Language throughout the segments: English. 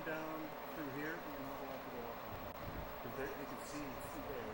come down through here, but you're not allowed to go up on top. Because they can see there.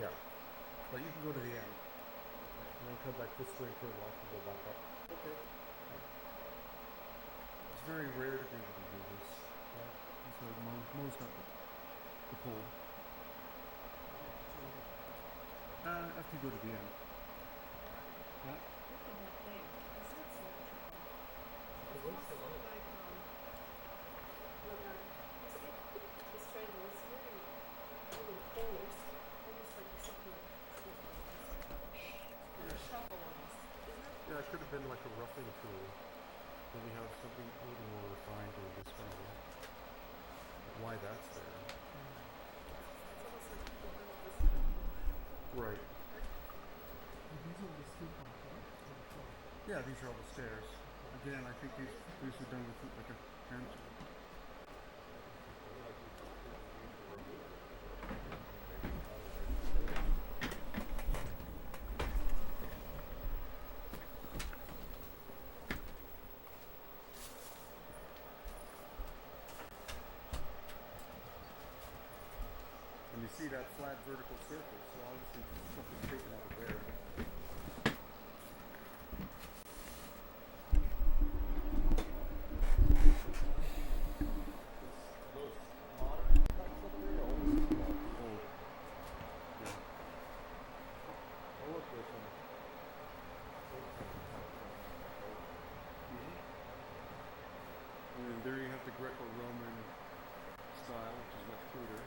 Yeah, but you can go to the end and then come back this way and turn left and go back up. Okay. It's very rare to be able to do this. So Mo's got the pole. After you go to the end. Yeah. Yeah, it could have been like a roughing tool. Then we have something a little more refined in this one. Why that's there. Right. Yeah, these are all the stairs. Again, I think these are done with like a hand tool. And you see that flat vertical surface, so obviously stuff is taken out of there. And there you have the Greco-Roman style, which is much cruder.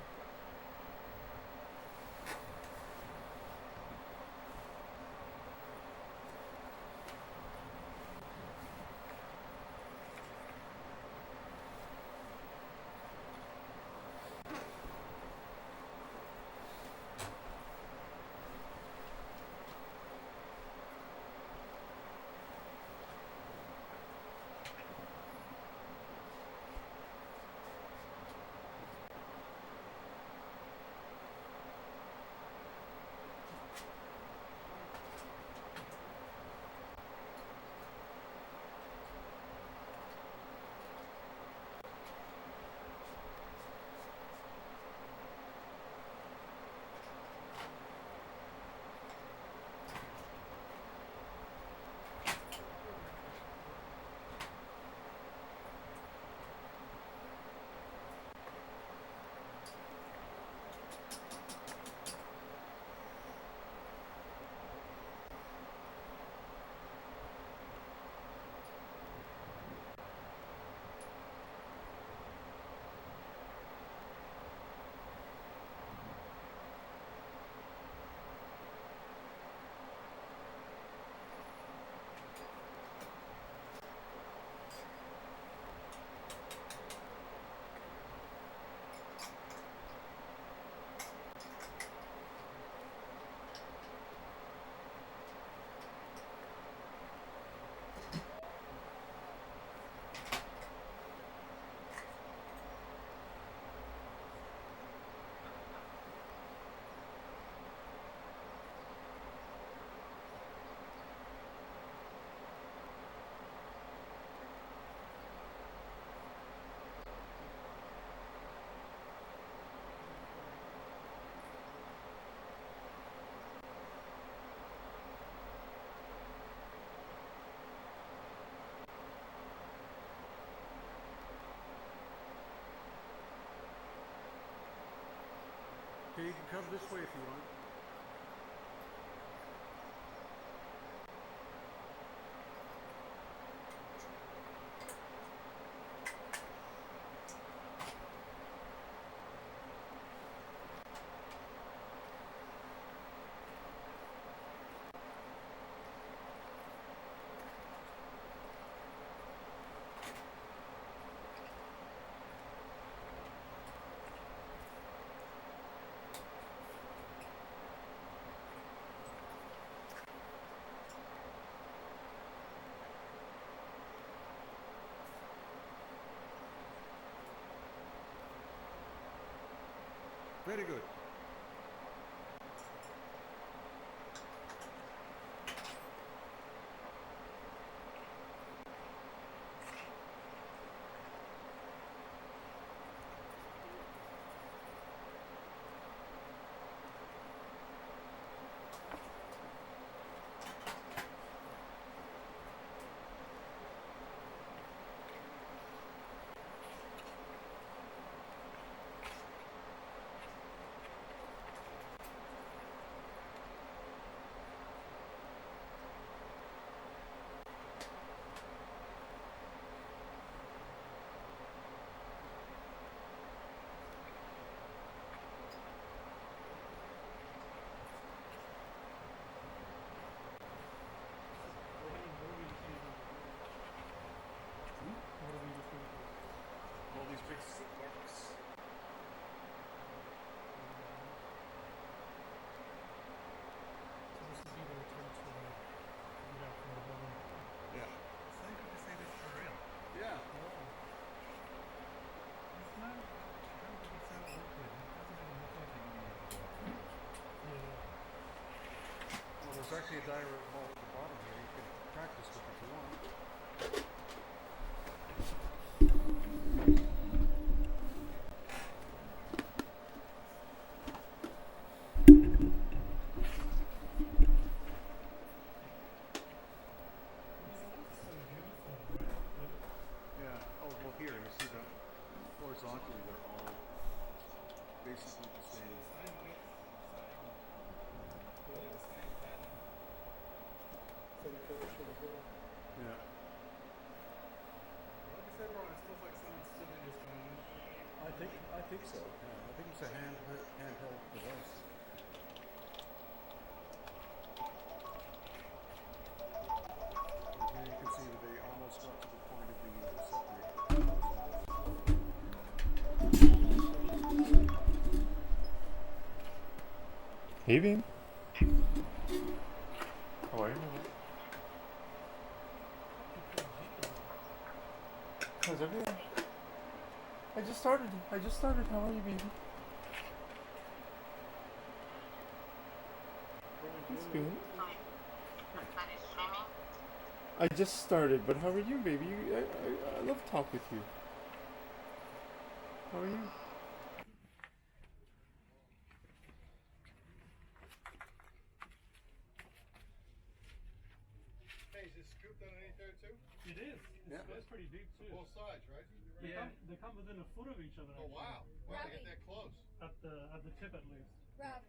you can come this way if you want. Very good. All these big stick marks. So this would be the return to get out from the building. Yeah. So you could say this for real. Yeah. Oh. It's not. I don't think it's that awkward. It doesn't even look like it. Yeah. Well, there's actually a diorite ball at the bottom here. You can practice with if you want. So uniform, right? Yeah. Oh, well, here, you see that horizontally, they're all basically the same. Same width, same pattern. Same color for the whole. Yeah. Like I said, bro, it feels like someone stood in this one. I think so. Yeah. I think it's a handheld device. And here you can see that they almost got to the point of being able to separate. Hey, Bean. How are you? How's everything? I just started. How are you, baby? It's good. I just started, but how are you, baby? I love to talk with you. How are you? Hey, is this scooped underneath there too? It is. Yeah. It's pretty deep too. Both sides, right? They come within a foot of each other. Oh Actually. wow! Wow, they get that close. At the tip at least. Rob,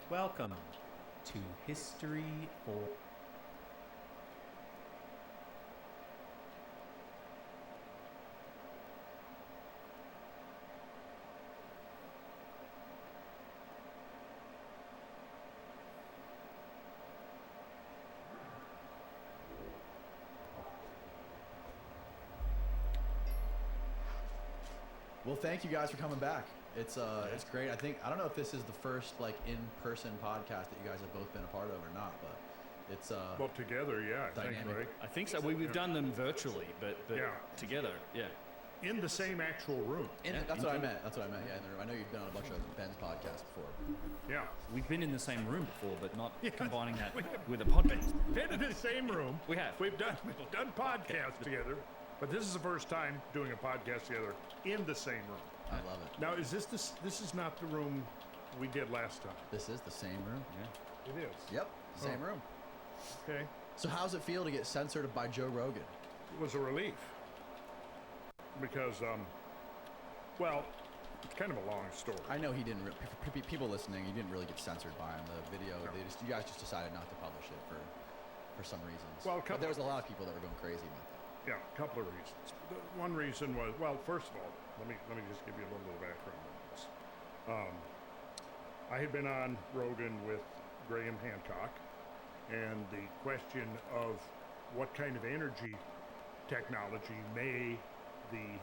Welcome to History for... Well, thank you guys for coming back. It's great. I don't know if this is the first like in-person podcast that you guys have both been a part of or not, but it's Well, together, yeah, I think, dynamic. right? I think so. We've done them virtually, but Yeah. together, yeah. In the same actual room. That's what I meant. That's what I meant. Yeah, in the room. I know you've been on a bunch of Ben's podcasts before. Yeah. We've been in the same room before, but not Yeah. combining that with a podcast. Been in the same room. We have. We've done podcasts together, but this is the first time doing a podcast together in the same room. I love it. Now, is this is not the room we did last time? This is the same room. Yeah. It is. Yep, same room. Okay. So how's it feel to get censored by Joe Rogan? It was a relief because, well, it's kind of a long story. I know he didn't. People listening, he didn't really get censored by him. The video, No. you guys just decided not to publish it for some reasons. Well, but there was a lot of people that were going crazy about that. Yeah, a couple of reasons. One reason was, well, first of all, let me just give you a little bit of background on this. I had been on Rogan with Graham Hancock, and the question of what kind of energy technology may the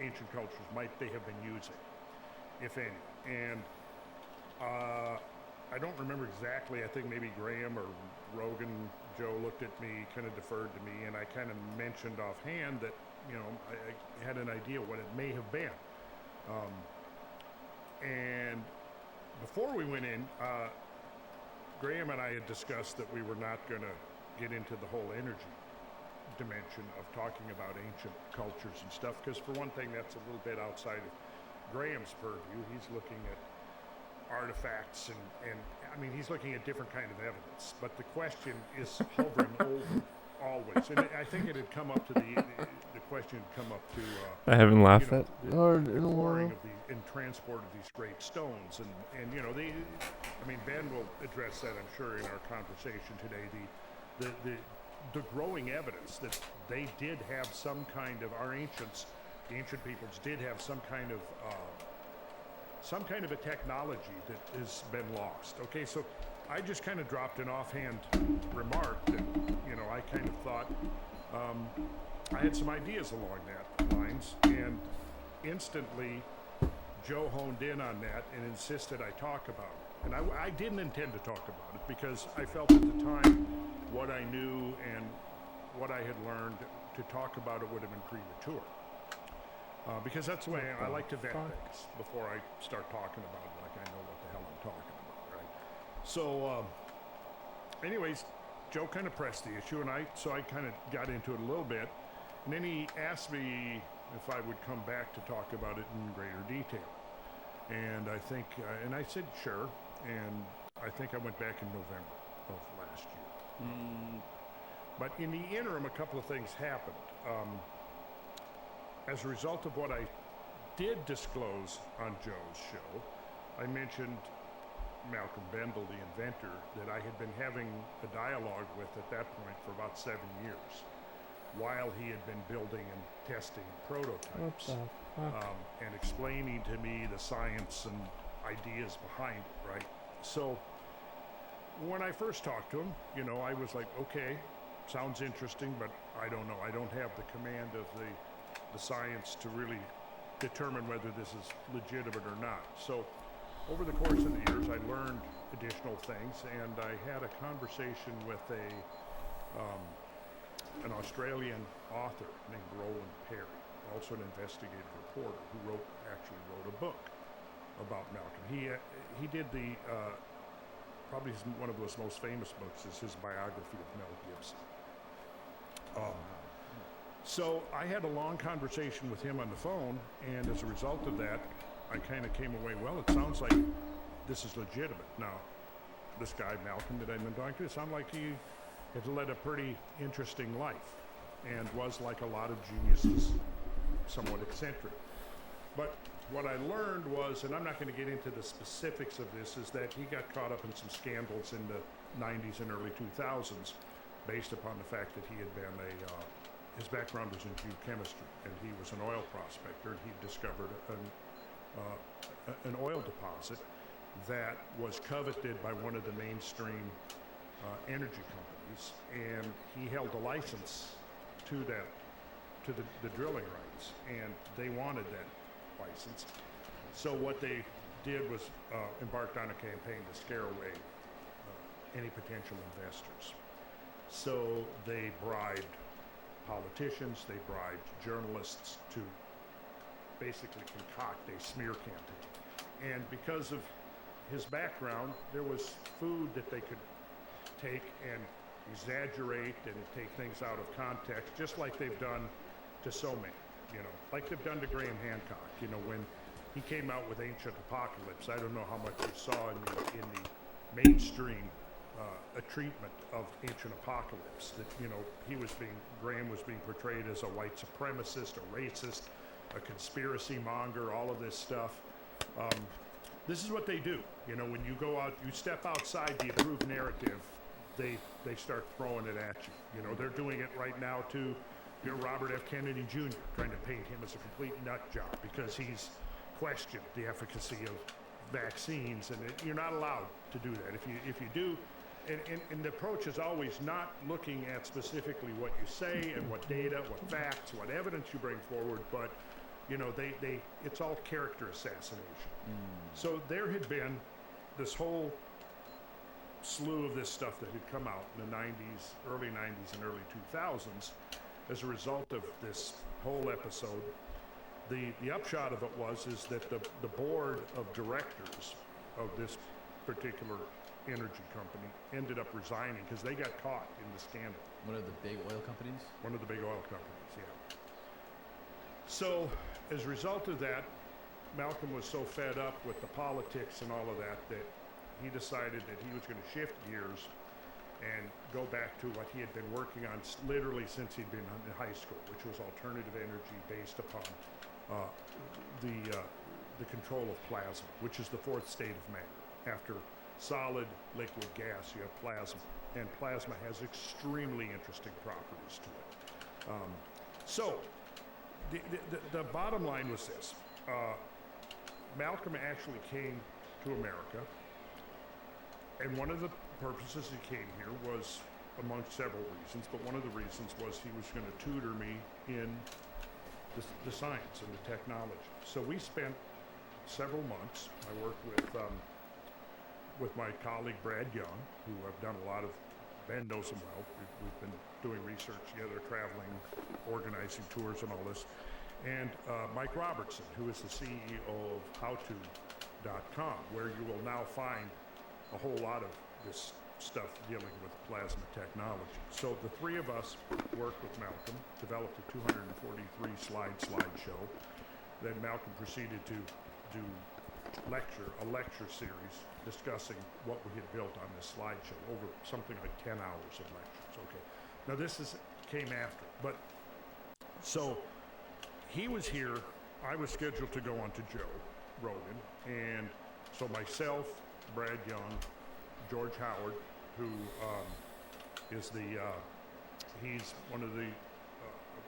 ancient cultures might they have been using, if any. And I don't remember exactly. I think maybe Graham or Rogan, Joe looked at me, kind of deferred to me, and I kind of mentioned offhand that, you know, I had an idea what it may have been. And before we went in, Graham and I had discussed that we were not going to get into the whole energy dimension of talking about ancient cultures and stuff, because for one thing, that's a little bit outside of Graham's purview. He's looking at artifacts and I mean, he's looking at different kind of evidence, but the question is hovering over always. And I think it had come up to the question had come up to I haven't laughed you know, that the hard in a pouring while. of the and transport of these great stones, and you know, I mean, Ben will address that, I'm sure, in our conversation today. The growing evidence that they did have some kind of the ancient peoples did have some kind of a technology that has been lost. Okay, so I just kind of dropped an offhand remark that, you know, I kind of thought I had some ideas along that lines, and instantly Joe honed in on that and insisted I talk about it. And I didn't intend to talk about it because I felt at the time what I knew and what I had learned, to talk about it would have been premature. Because that's the way I like to vet things before I start talking about it, like I know what the hell I'm talking about, right? So, anyways, Joe kind of pressed the issue, and so I kind of got into it a little bit, and then he asked me if I would come back to talk about it in greater detail. And I think, and I said sure, and I think I went back in November of last year. But in the interim, a couple of things happened. As a result of what I did disclose on Joe's show, I mentioned Malcolm Bendel, the inventor, that I had been having a dialogue with at that point for about 7 years, while he had been building and testing prototypes, and explaining to me the science and ideas behind it, right? So when I first talked to him, you know, I was like, okay, sounds interesting, but I don't know. I don't have the command of the science to really determine whether this is legitimate or not. So over the course of the years, I learned additional things, and I had a conversation with an Australian author named Roland Perry, also an investigative reporter, who actually wrote a book about Malcolm. He did probably one of his most famous books is his biography of Mel Gibson. So I had a long conversation with him on the phone, and as a result of that, I kind of came away, well, it sounds like this is legitimate. Now, this guy, Malcolm, that I've been talking to, it sounded like he had led a pretty interesting life and was, like a lot of geniuses, somewhat eccentric. But what I learned was, and I'm not going to get into the specifics of this, is that he got caught up in some scandals in the 90s and early 2000s based upon the fact that he had been his background was in geochemistry, and he was an oil prospector, and he discovered an oil deposit that was coveted by one of the mainstream energy companies, and he held a license to that, to the drilling rights, and they wanted that license. So what they did was embarked on a campaign to scare away any potential investors. So they bribed politicians, they bribed journalists to basically concoct a smear campaign. And because of his background, there was food that they could take and exaggerate and take things out of context, just like they've done to so many, you know, like they've done to Graham Hancock. You know, when he came out with Ancient Apocalypse, I don't know how much you saw in the mainstream a treatment of Ancient Apocalypse, that, you know, Graham was being portrayed as a white supremacist, a racist, a conspiracy monger, all of this stuff. This is what they do. You know, when you go out, you step outside the approved narrative, they start throwing it at you. You know, they're doing it right now to, you know, Robert F. Kennedy Jr., trying to paint him as a complete nut job because he's questioned the efficacy of vaccines, and you're not allowed to do that. If you do, and the approach is always not looking at specifically what you say and what data, what facts, what evidence you bring forward, but, you know, it's all character assassination. So there had been this whole slew of this stuff that had come out in the 90s, early 90s and early 2000s as a result of this whole episode. The upshot of it is that the board of directors of this particular energy company ended up resigning because they got caught in the scandal. One of the big oil companies? One of the big oil companies, yeah. So as a result of that, Malcolm was so fed up with the politics and all of that that he decided that he was going to shift gears and go back to what he had been working on literally since he'd been in high school, which was alternative energy based upon the control of plasma, which is the fourth state of matter. After solid, liquid, gas, you have plasma, and plasma has extremely interesting properties to it. So the bottom line was this. Malcolm actually came to America, and one of the purposes he came here was, amongst several reasons, but one of the reasons was he was going to tutor me in the science and the technology. So we spent several months. I worked with my colleague Brad Young, who I've done a lot of. Ben knows him well. We've been doing research together, traveling, organizing tours and all this. And Mike Robertson, who is the CEO of HowTo.com, where you will now find a whole lot of this stuff dealing with plasma technology. So the three of us worked with Malcolm, developed a 243 slideshow. Then Malcolm proceeded to do a lecture series discussing what we had built on this slideshow over something like 10 hours of lectures. Okay. Now this came after, but so he was here. I was scheduled to go on to Joe Rogan, and so myself, Brad Young, George Howard, who is he's one of the,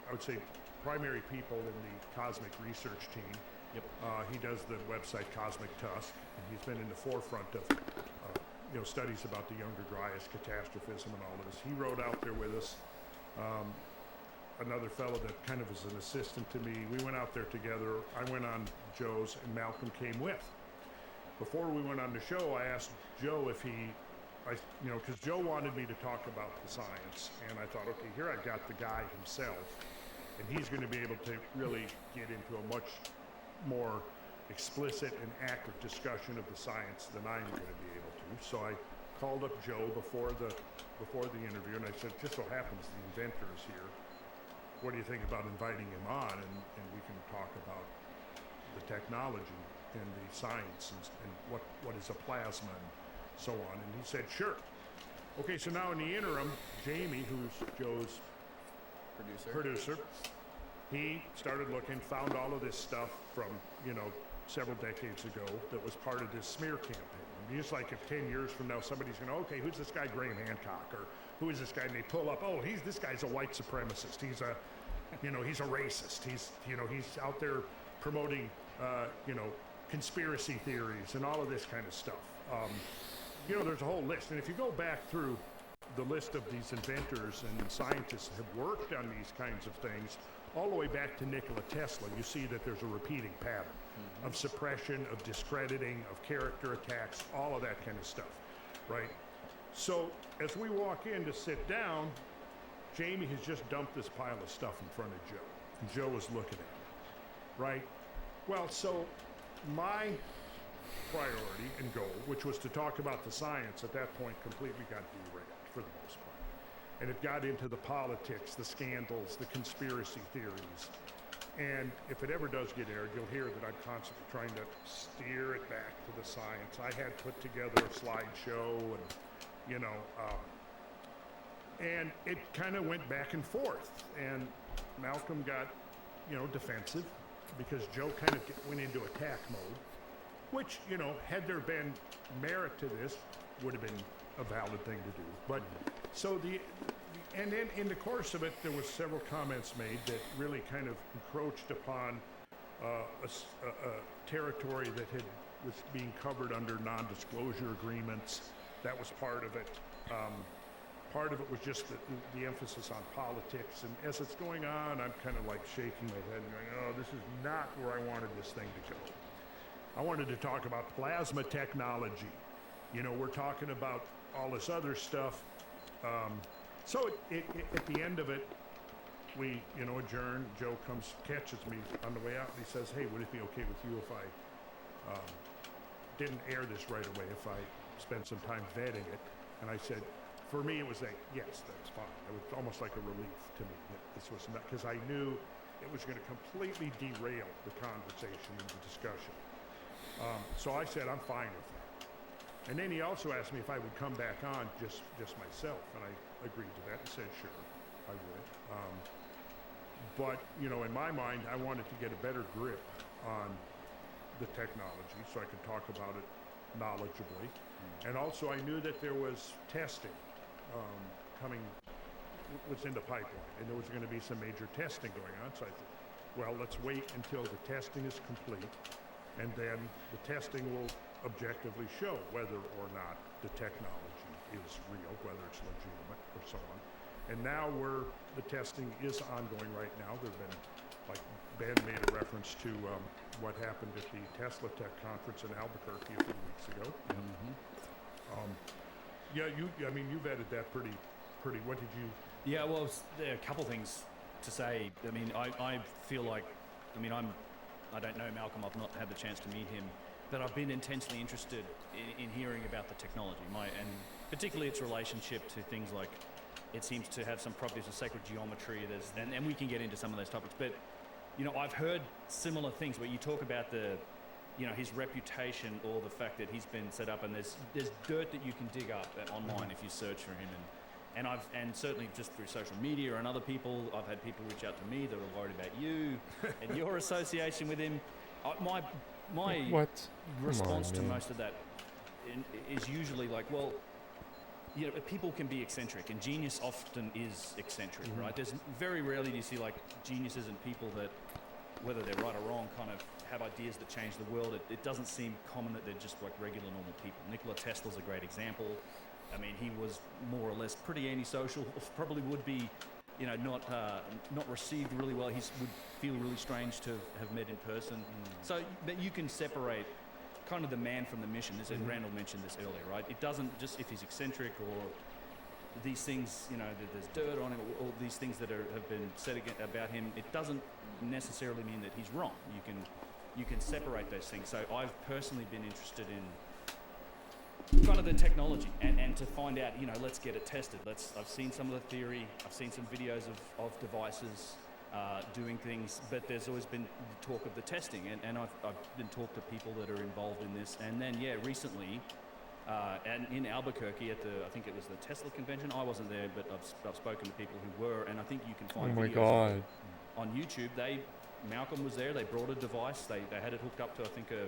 I would say, primary people in the cosmic research team. Yep. He does the website Cosmic Tusk, and he's been in the forefront of studies about the Younger Dryas, catastrophism, and all of this. He rode out there with us. Another fellow that kind of is an assistant to me. We went out there together. I went on Joe's, and Malcolm came with. Before we went on the show, I asked Joe if because Joe wanted me to talk about the science, and I thought, okay, here I've got the guy himself, and he's going to be able to really get into a much more explicit and accurate discussion of the science than I'm going to be able to. So I called up Joe before the interview, and I said, just so happens the inventor is here. What do you think about inviting him on, and we can talk about the technology and the science and what is a plasma and so on. And he said, sure. Okay, so now in the interim, Jamie, who's Joe's producer, he started looking, found all of this stuff from, you know, several decades ago that was part of this smear campaign. And just like if 10 years from now somebody's going to, okay, who's this guy Graham Hancock, or who is this guy? And they pull up, oh, this guy's a white supremacist. He's a, you know, he's a racist. He's out there promoting, you know, conspiracy theories and all of this kind of stuff. You know, there's a whole list. And if you go back through the list of these inventors and scientists that have worked on these kinds of things, all the way back to Nikola Tesla, you see that there's a repeating pattern of suppression, of discrediting, of character attacks, all of that kind of stuff, right? So as we walk in to sit down, Jamie has just dumped this pile of stuff in front of Joe, and Joe is looking at it, right? Well, so my priority and goal, which was to talk about the science, at that point completely got derailed for the most part. And it got into the politics, the scandals, the conspiracy theories. And if it ever does get aired, you'll hear that I'm constantly trying to steer it back to the science. I had put together a slideshow and, you know, and it kind of went back and forth. And Malcolm got, you know, defensive because Joe kind of went into attack mode, which, you know, had there been merit to this, would have been a valid thing to do. But so and then in the course of it, there was several comments made that really kind of encroached upon a territory that was being covered under non-disclosure agreements. That was part of it. Part of it was just the emphasis on politics. And as it's going on, I'm kind of like shaking my head and going, oh, this is not where I wanted this thing to go. I wanted to talk about plasma technology. You know, we're talking about all this other stuff. So at the end of it, we, you know, adjourn. Joe catches me on the way out, and he says, hey, would it be okay with you if I didn't air this right away, if I spent some time vetting it? And I said, for me, it was like, yes, that's fine. It was almost like a relief to me that this was not, because I knew it was going to completely derail the conversation and the discussion. So I said, I'm fine with that. And then he also asked me if I would come back on just myself, and I agreed to that and said, sure, I would. But, you know, in my mind, I wanted to get a better grip on the technology so I could talk about it knowledgeably. And also I knew that there was testing coming, was in the pipeline, and there was going to be some major testing going on. So I thought, well, let's wait until the testing is complete, and then the testing will objectively show whether or not the technology is real, whether it's legitimate or so on. And now the testing is ongoing right now. There've been, like Ben made a reference to what happened at the Tesla Tech conference in Albuquerque a few weeks ago. Yeah, you vetted that pretty, what did you? Yeah, well, there are a couple things to say. I mean, I feel like, I don't know Malcolm, I've not had the chance to meet him, but I've been intensely interested in hearing about the technology, and particularly its relationship to things like, it seems to have some properties of sacred geometry, and we can get into some of those topics, but, you know, I've heard similar things where you talk about his reputation, or the fact that he's been set up, and there's dirt that you can dig up online if you search for him, and certainly just through social media and other people, I've had people reach out to me that are worried about you and your association with him. My response to most of that is usually like, well, you know, people can be eccentric, and genius often is eccentric, right? There's very rarely do you see like geniuses and people that, whether they're right or wrong, kind of have ideas that change the world. It doesn't seem common that they're just like regular normal people. Nikola Tesla's a great example. I mean, he was more or less pretty antisocial, probably would be, you know, not received really well. He would feel really strange to have met in person. So, but you can separate kind of the man from the mission. Randall mentioned this earlier, right? It doesn't just if he's eccentric or these things, you know, there's dirt on him, or these things that have been said about him. It doesn't necessarily mean that he's wrong. You can separate those things. So I've personally been interested in kind of the technology and to find out, you know, let's get it tested. I've seen some of the theory. I've seen some videos of devices doing things, but there's always been talk of the testing, and I've been talked to people that are involved in this. And then, yeah, recently and in Albuquerque at I think it was the Tesla convention. I wasn't there, but I've spoken to people who were, and I think you can Oh find my videos god. on YouTube. Malcolm was there. They brought a device. They had it hooked up to, I think, a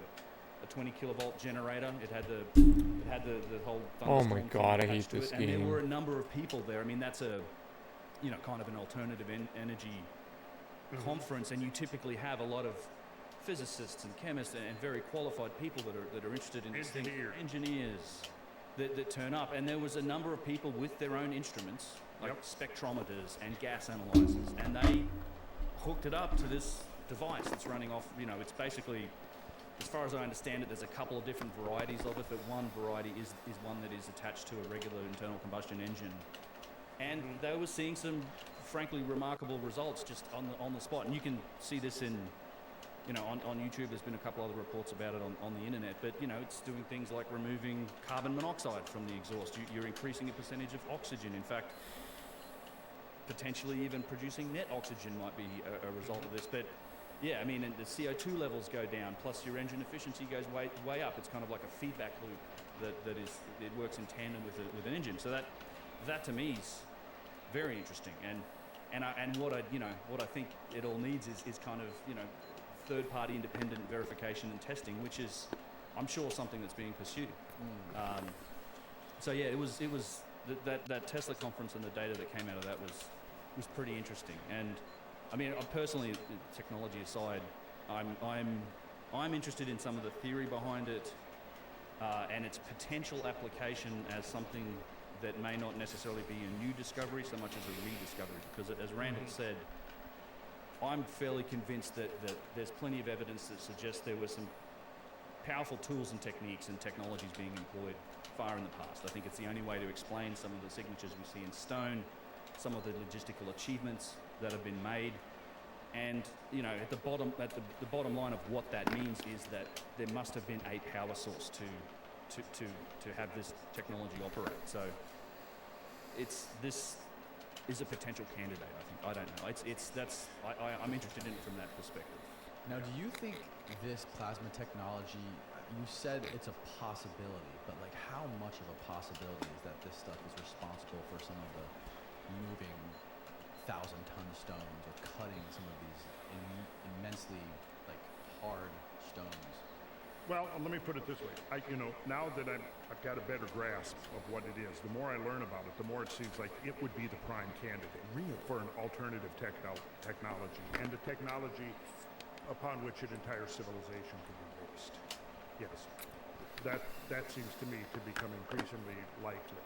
20 kilovolt generator. It had the whole Oh my thunderstorm god, I thing hate attached to this it. And there game. were a number of people there. I mean, that's a kind of an alternative energy conference, and you typically have a lot of physicists and chemists and very qualified people that are interested in these things. Engineers that turn up, and there was a number of people with their own instruments, like spectrometers and gas analyzers, and they hooked it up to this device that's running off. It's basically, as far as I understand it, there's a couple of different varieties of it, but one variety is one that is attached to a regular internal combustion engine. And they were seeing some, frankly, remarkable results just on the spot. And you can see this in, on YouTube. There's been a couple other reports about it on the internet. But, it's doing things like removing carbon monoxide from the exhaust. You're increasing the percentage of oxygen. In fact, potentially even producing net oxygen might be a result of this. But yeah, I mean, and the CO2 levels go down, plus your engine efficiency goes way up. It's kind of like a feedback loop it works in tandem with an engine. So that to me is very interesting. And what I think it all needs is kind of third-party independent verification and testing, which is, I'm sure, something that's being pursued. So yeah, it was that Tesla conference and the data that came out of that was pretty interesting. And I mean, personally, technology aside, I'm interested in some of the theory behind it and its potential application as something that may not necessarily be a new discovery so much as a rediscovery. Because as Randall said, I'm fairly convinced that there's plenty of evidence that suggests there were some powerful tools and techniques and technologies being employed far in the past. I think it's the only way to explain some of the signatures we see in stone, some of the logistical achievements that have been made. And at the bottom line of what that means is that there must have been a power source to have this technology operate. So this is a potential candidate. I don't know. I'm interested in it from that perspective. Now, do you think this plasma technology, you said it's a possibility, but like how much of a possibility is that this stuff is responsible for some of the moving 1,000-ton stones or cutting some of these immensely like hard stones? Well, let me put it this way. Now that I've got a better grasp of what it is, the more I learn about it, the more it seems like it would be the prime candidate for an alternative technology, and a technology upon which an entire civilization can be based. Yes, that seems to me to become increasingly likely,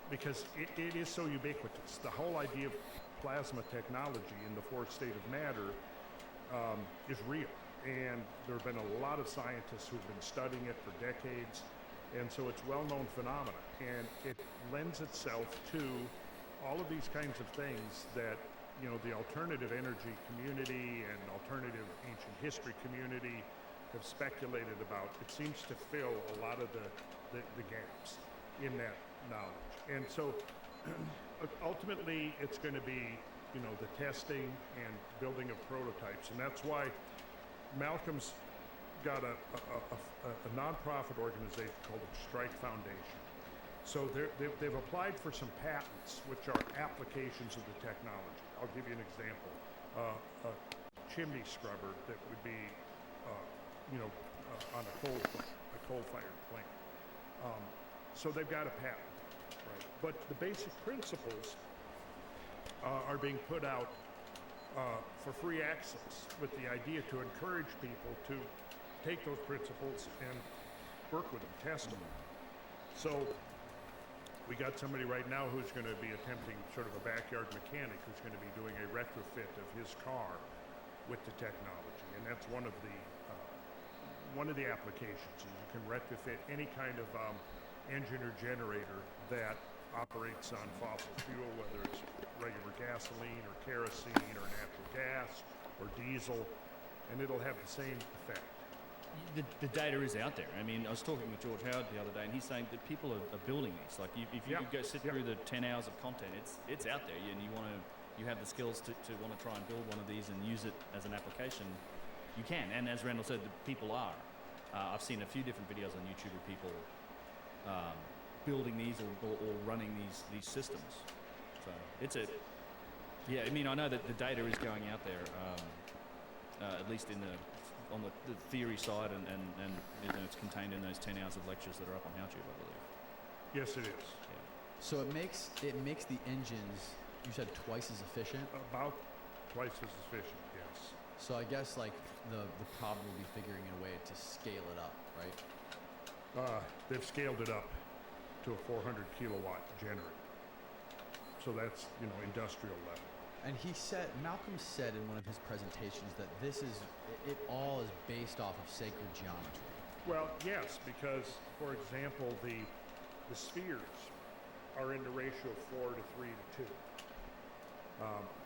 because it is so ubiquitous. The whole idea of plasma technology in the fourth state of matter is real. And there have been a lot of scientists who've been studying it for decades, and so it's well-known phenomena, and it lends itself to all of these kinds of things that the alternative energy community and alternative ancient history community have speculated about. It seems to fill a lot of the gaps in that knowledge, and so ultimately it's going to be the testing and building of prototypes, and that's why Malcolm's got a nonprofit organization called the Strike Foundation. So they've applied for some patents, which are applications of the technology. I'll give you an example. A chimney scrubber that would be, on a coal-fired plant. So they've got a patent, right? But the basic principles are being put out for free access, with the idea to encourage people to take those principles and work with them, test them. So we got somebody right now who's going to be attempting sort of a backyard mechanic who's going to be doing a retrofit of his car with the technology, and that's one of the applications. Is you can retrofit any kind of engine or generator that operates on fossil fuel, whether it's regular gasoline or kerosene or natural gas or diesel, and it'll have the same effect. The data is out there. I mean, I was talking with George Howard the other day, and he's saying that people are building these. Like, if you go sit through the 10 hours of content, it's out there, and you have the skills to want to try and build one of these and use it as an application. You can, and as Randall said, the people are. I've seen a few different videos on YouTube of people building these or running these systems. So it's a yeah. I mean, I know that the data is going out there, at least on the theory side, and you know, it's contained in those 10 hours of lectures that are up on YouTube, I believe. Yes, it is. Yeah. So it makes the engines, you said, twice as efficient. About twice as efficient, yes. So I guess like the problem will be figuring a way to scale it up, right? They've scaled it up to a 400 kilowatt generator. So that's, you know, industrial level. And Malcolm said in one of his presentations that it all is based off of sacred geometry. Well, yes, because, for example, the spheres are in the ratio of 4 to 3 to 2.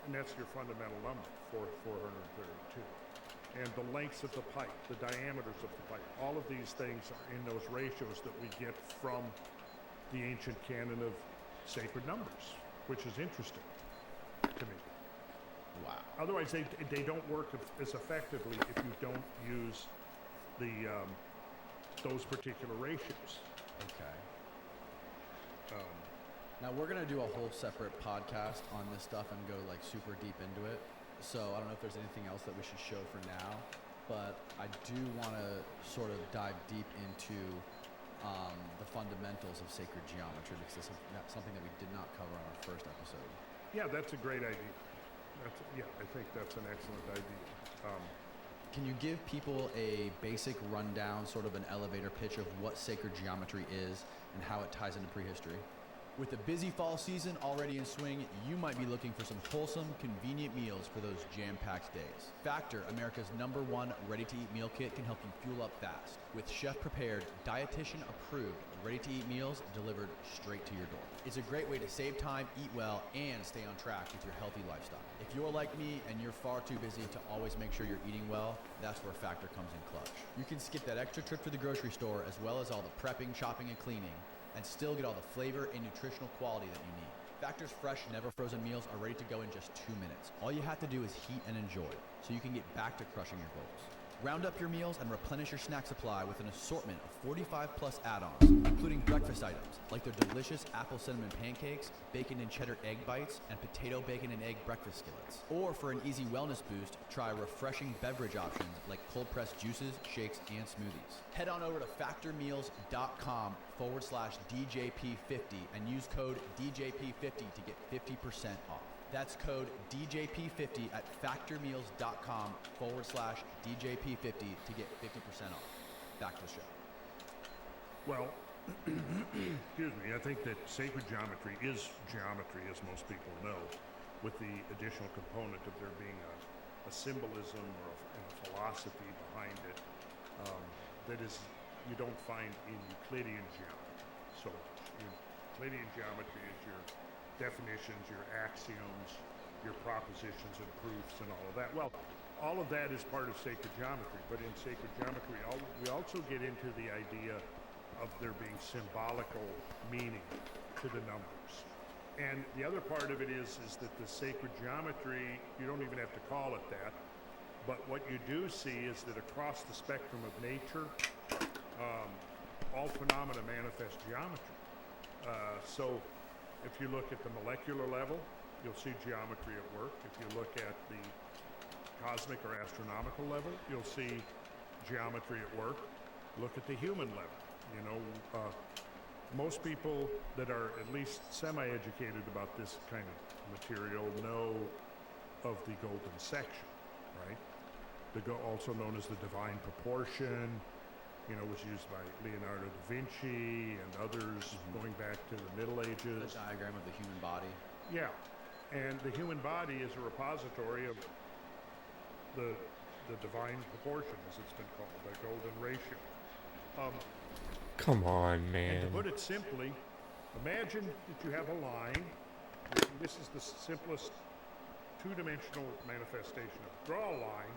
And that's your fundamental number, 432. And the lengths of the pipe, the diameters of the pipe, all of these things are in those ratios that we get from the ancient canon of sacred numbers, which is interesting to me. Wow. Otherwise, they don't work as effectively if you don't use those particular ratios. Okay. Now we're gonna do a whole separate podcast on this stuff and go like super deep into it. So I don't know if there's anything else that we should show for now, but I do want to sort of dive deep into the fundamentals of sacred geometry, because this is something that we did not cover on our first episode. Yeah, that's a great idea. I think that's an excellent idea. Can you give people a basic rundown, sort of an elevator pitch of what sacred geometry is and how it ties into prehistory? With the busy fall season already in swing, you might be looking for some wholesome, convenient meals for those jam-packed days. Factor, America's #1 ready-to-eat meal kit, can help you fuel up fast. With chef-prepared, dietitian-approved, ready-to-eat meals delivered straight to your door. It's a great way to save time, eat well, and stay on track with your healthy lifestyle. If you're like me and you're far too busy to always make sure you're eating well, that's where Factor comes in clutch. You can skip that extra trip to the grocery store, as well as all the prepping, shopping, and cleaning, and still get all the flavor and nutritional quality that you need. Factor's fresh, never frozen meals are ready to go in just 2 minutes. All you have to do is heat and enjoy, so you can get back to crushing your goals. Round up your meals and replenish your snack supply with an assortment of 45 plus add-ons, including breakfast items like their delicious apple cinnamon pancakes, bacon and cheddar egg bites, and potato bacon and egg breakfast skillets. Or for an easy wellness boost, try refreshing beverage options like cold pressed juices, shakes, and smoothies. Head on over to factormeals.com/DJP50 and use code DJP50 to get 50% off. That's code DJP50 at factormeals.com/DJP50 to get 50% off. Back to the show. Well, excuse me, I think that sacred geometry is geometry, as most people know, with the additional component of there being a symbolism or a philosophy behind it that is you don't find in Euclidean geometry. So Euclidean geometry is your definitions, your axioms, your propositions and proofs and all of that. Well, all of that is part of sacred geometry, but in sacred geometry we also get into the idea of there being symbolical meaning to the numbers. And the other part of it is that the sacred geometry, you don't even have to call it that, but what you do see is that across the spectrum of nature, all phenomena manifest geometry. So if you look at the molecular level, you'll see geometry at work. If you look at the cosmic or astronomical level, you'll see geometry at work. Look at the human level. You know, most people that are at least semi-educated about this kind of material know of the golden section, right? Also known as the divine proportion, you know, was used by Leonardo da Vinci and others going back to the Middle Ages. The diagram of the human body. Yeah, and the human body is a repository of the divine proportion, as it's been called, the golden ratio. Come on, And man. to put it simply, imagine that you have a line. This is the simplest two-dimensional manifestation of draw a line,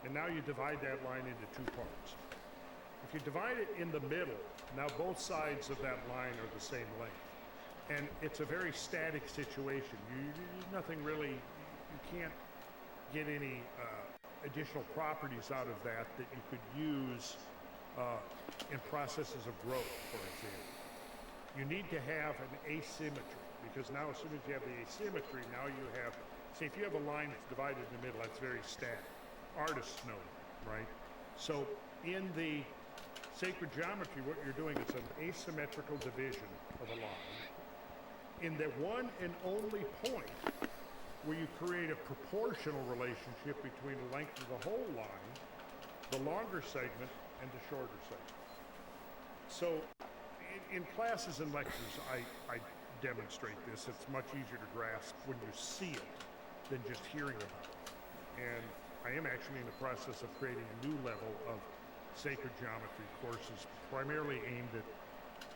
and now you divide that line into two parts. If you divide it in the middle, now both sides of that line are the same length. And it's a very static situation. Nothing really, you can't get any additional properties out of that you could use in processes of growth, for example. you need to have an asymmetry, because now as soon as you have the asymmetry, now you have, say if you have a line that's divided in the middle, that's very static. Artists know that, right? So in the sacred geometry, what you're doing is an asymmetrical division of a line in the one and only point where you create a proportional relationship between the length of the whole line, the longer segment, and the shorter segment. So in classes and lectures, I demonstrate this. It's much easier to grasp when you see it than just hearing about it. And I am actually in the process of creating a new level of sacred geometry courses, primarily aimed at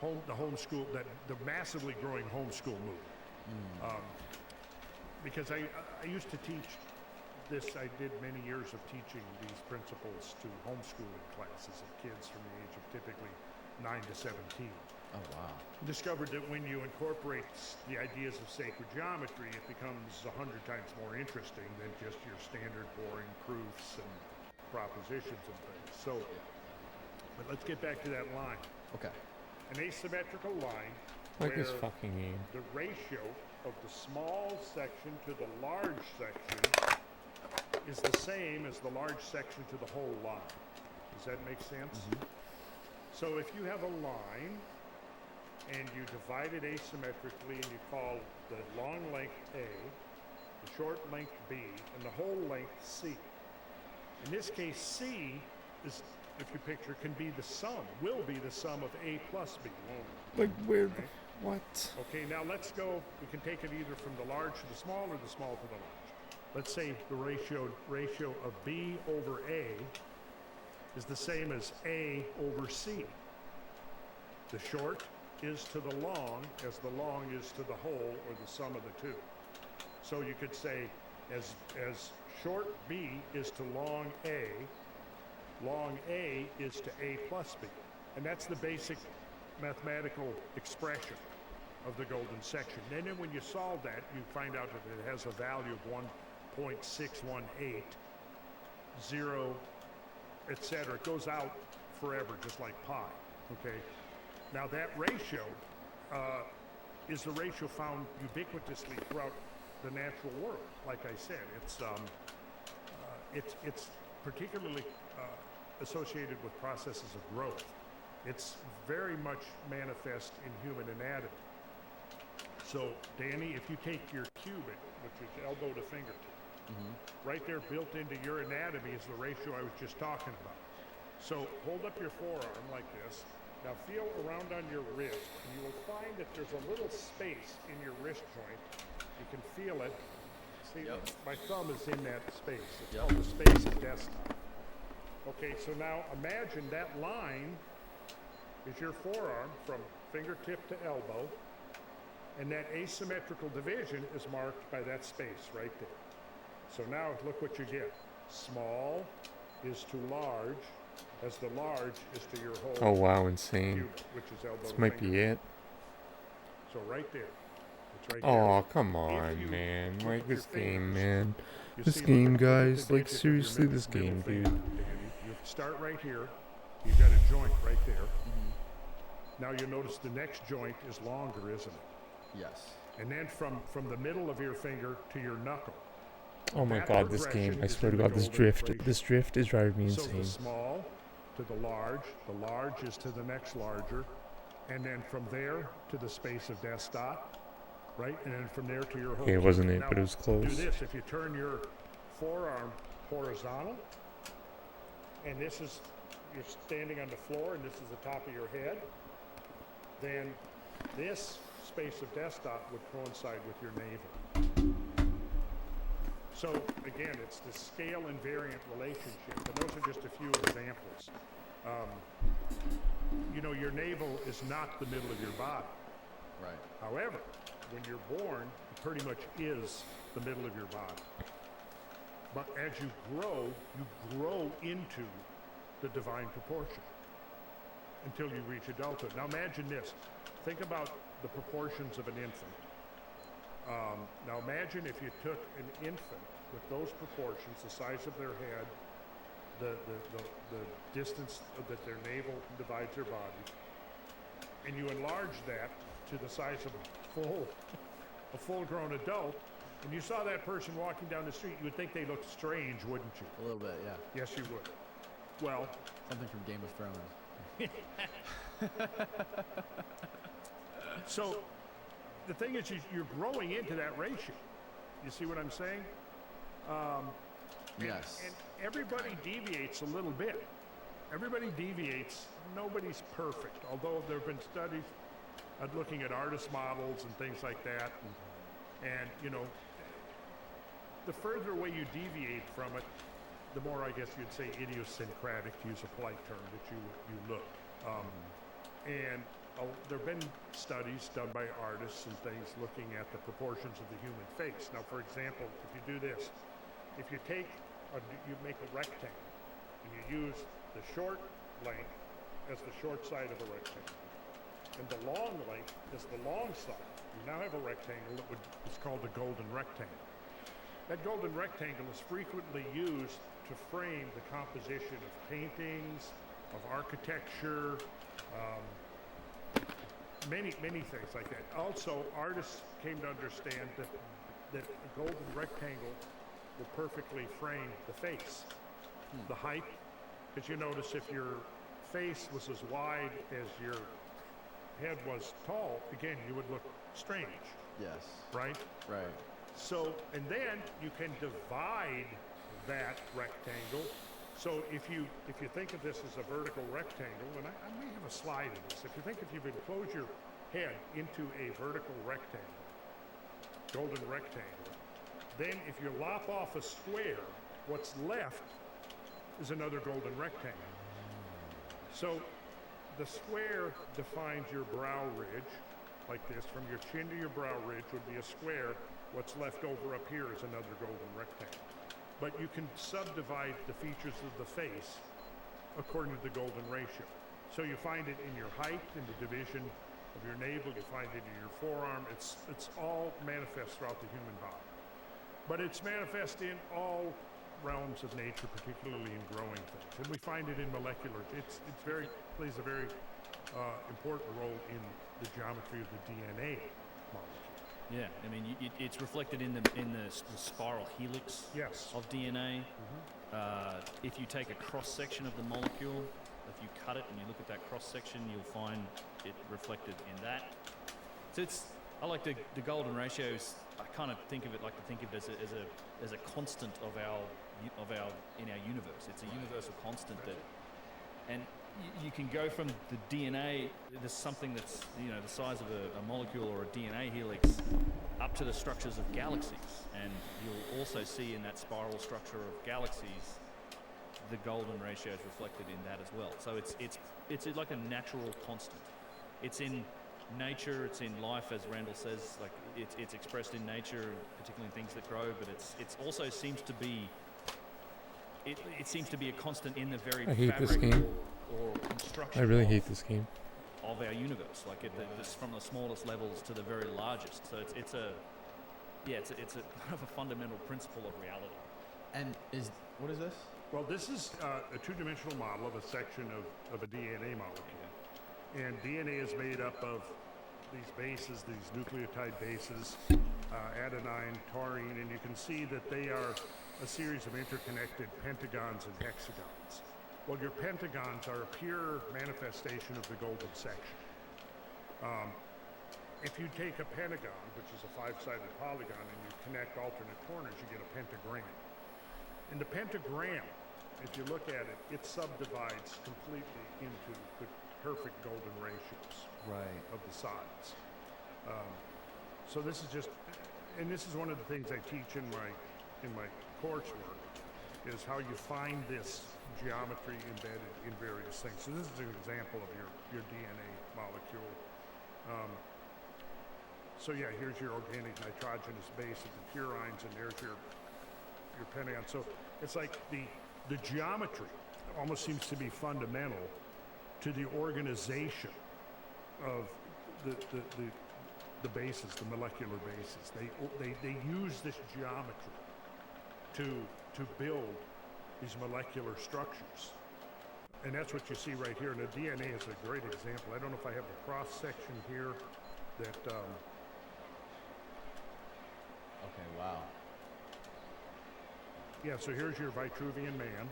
the massively growing homeschool movement. Because I used to teach this, I did many years of teaching these principles to homeschooling classes of kids from the age of typically 9 to 17. Oh, wow. Discovered that when you incorporate the ideas of sacred geometry, it becomes 100 times more interesting than just your standard boring proofs and propositions and things. So, but let's get back to that line. Okay. An asymmetrical line Like where this fucking game. the ratio of the small section to the large section is the same as the large section to the whole line. Does that make sense? So if you have a line and you divide it asymmetrically and you call the long length A, the short length B, and the whole length C. In this case, C is, if you picture, can be the sum, will be the sum of A plus B, won't it? Like where the Right? what? Okay, now let's go, we can take it either from the large to the small or the small to the large. Let's say the ratio of B over A is the same as A over C. The short is to the long as the long is to the whole, or the sum of the two. So you could say as short B is to long A is to A plus B. And that's the basic mathematical expression of the golden section. And then when you solve that, you find out that it has a value of 1.618, 0, etc. It goes out forever, just like pi, okay? Now that ratio is the ratio found ubiquitously throughout the natural world. Like I said, it's particularly associated with processes of growth. It's very much manifest in human anatomy. So, Danny, if you take your cubit, which is elbow to fingertip, right there built into your anatomy is the ratio I was just talking about. So hold up your forearm like this. Now feel around on your wrist, and you will find that there's a little space in your wrist joint. You can feel it. See, my thumb is in that space. It's called the space of desktop. Okay, so now imagine that line is your forearm from fingertip to elbow, and that asymmetrical division is marked by that space right there. So now look what you get. Small is to large, as the large is to your whole Oh wow, insane. cubit, which is elbow This to might finger. be it. So right there. It's right Oh there. come If on, you man. look Like at your this game, fingers, man. you This see, game, look at the guys. Like digit of your seriously, this middle game, finger, dude. Danny. You start right here. You've got a joint right there. Now you'll notice the next joint is longer, isn't it? Yes. And then from the middle of your finger to your knuckle. Oh my That god, this game. progression I is swear to in the god, this golden drift. ratio. This drift is driving me So the insane. small to the large is to the next larger, and then from there to the space of desktop, right? And then from there to your whole. Okay, it wasn't it, Now, but it was close. Do this, if you turn your forearm horizontal, and this is, you're standing on the floor, and this is the top of your head, then this space of desktop would coincide with your navel. So again, it's the scale invariant relationship, and those are just a few examples. You know, your navel is not the middle of your body. Right. However, when you're born, it pretty much is the middle of your body. But as you grow into the divine proportion until you reach adulthood. Now imagine this. Think about the proportions of an infant. Now imagine if you took an infant with those proportions, the size of their head, the distance that their navel divides their body, and you enlarge that to the size of a full-grown adult, and you saw that person walking down the street, you would think they looked strange, wouldn't you? A little bit, yeah. Yes, you would. Well, Something from Game of Thrones. so the thing is, you're growing into that ratio. You see what I'm saying? Yes. And everybody deviates a little bit. Everybody deviates. Nobody's perfect. Although there have been studies at looking at artist models and things like that. And you know, the further away you deviate from it, the more, I guess you'd say, idiosyncratic, to use a polite term, that you look. And there have been studies done by artists and things looking at the proportions of the human face. Now, for example, if you do this, if you take, you make a rectangle, and you use the short length as the short side of a rectangle, and the long length as the long side, you now have a rectangle that is called a golden rectangle. That golden rectangle is frequently used to frame the composition of paintings, of architecture, many things like that. Also, artists came to understand that a golden rectangle will perfectly frame the face, the height, because you notice if your face was as wide as your head was tall, again, you would look strange, Yes. right? Right. So, and then you can divide that rectangle. So if you think of this as a vertical rectangle, and I may have a slide of this. If you've enclosed your head into a vertical rectangle, golden rectangle, then if you lop off a square, what's left is another golden rectangle. So the square defines your brow ridge, like this. From your chin to your brow ridge would be a square. What's left over up here is another golden rectangle. But you can subdivide the features of the face according to the golden ratio. So you find it in your height, in the division of your navel, you find it in your forearm. It's all manifest throughout the human body. But it's manifest in all realms of nature, particularly in growing things. And we find it in molecular. Plays a very important role in the geometry of the DNA molecule. Yeah, I mean, it's reflected in the spiral helix Yes. of DNA. If you take a cross section of the molecule, if you cut it and you look at that cross section, you'll find it reflected in that. So I like the golden ratios. I kind of think of it as a constant of our universe. It's a universal constant that, and you can go from the DNA, there's something that's the size of a molecule or a DNA helix, up to the structures of galaxies, and you'll also see in that spiral structure of galaxies the golden ratio is reflected in that as well. So it's like a natural constant. It's in nature, it's in life, as Randall says. Like it's expressed in nature, particularly in things that grow. But it's also seems to be it seems to be a constant in the very I hate this fabric game. or construction. I really hate this game. Of our universe, like from the smallest levels to the very largest. So it's a kind of a fundamental principle of reality. And what is this? Well, this is a two-dimensional model of a section of a DNA molecule. And DNA is made up of these bases, these nucleotide bases, adenine, taurine, and you can see that they are a series of interconnected pentagons and hexagons. Well, your pentagons are a pure manifestation of the golden section. If you take a pentagon, which is a five-sided polygon, and you connect alternate corners, you get a pentagram. And the pentagram, if you look at it, it subdivides completely into the perfect golden ratios of the sides. So this is just, and this is one of the things I teach in my coursework, is how you find this geometry embedded in various things. So this is an example of your DNA molecule. So yeah, here's your organic nitrogenous base of the purines, and there's your pentagon. So it's like the geometry almost seems to be fundamental to the organization of the bases, the molecular bases. They use this geometry to build these molecular structures. And that's what you see right here. And the DNA is a great example. I don't know if I have the cross section here. that Okay, wow. yeah, so here's your Vitruvian Man.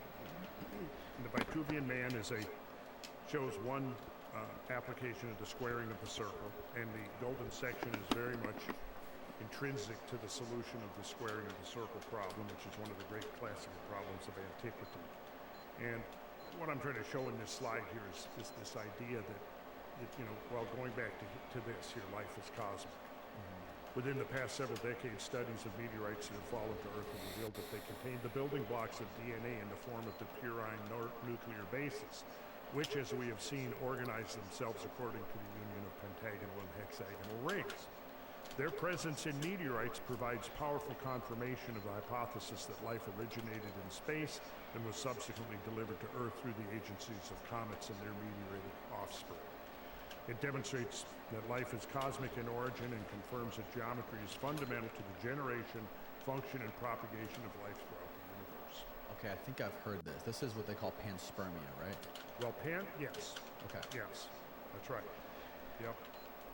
And the Vitruvian Man shows one application of the squaring of the circle, and the golden section is very much intrinsic to the solution of the squaring of the circle problem, which is one of the great classical problems of antiquity. And what I'm trying to show in this slide here is this idea that, while going back to this here, life is cosmic. Within the past several decades, studies of meteorites that have fallen to Earth have revealed that they contain the building blocks of DNA in the form of the purine nuclear bases, which, as we have seen, organize themselves according to the union of pentagonal and hexagonal rings. Their presence in meteorites provides powerful confirmation of the hypothesis that life originated in space and was subsequently delivered to Earth through the agencies of comets and their meteoritic offspring. It demonstrates that life is cosmic in origin and confirms that geometry is fundamental to the generation, function, and propagation of life throughout the universe. Okay, I think I've heard this. This is what they call panspermia, right? Well, yes. Okay. Yes, that's right. Yep.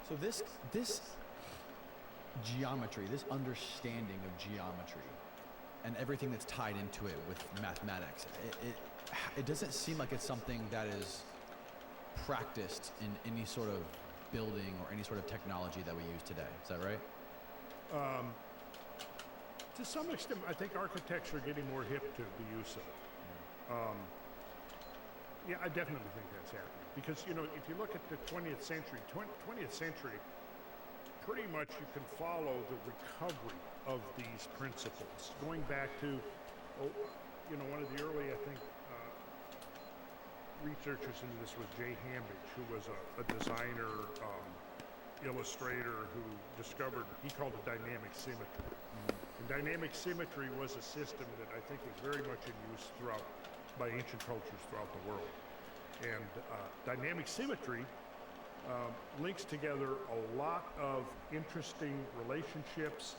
So this geometry, this understanding of geometry, and everything that's tied into it with mathematics, it doesn't seem like it's something that is practiced in any sort of building or any sort of technology that we use today. Is that right? To some extent, I think architects are getting more hip to the use of it. Yeah, I definitely think that's happening. Because, if you look at the 20th century, pretty much you can follow the recovery of these principles. Going back to, one of the early, I think, researchers into this was Jay Hambidge, who was a designer, illustrator who discovered, he called it dynamic symmetry. And dynamic symmetry was a system that I think was very much in use by ancient cultures throughout the world. And dynamic symmetry links together a lot of interesting relationships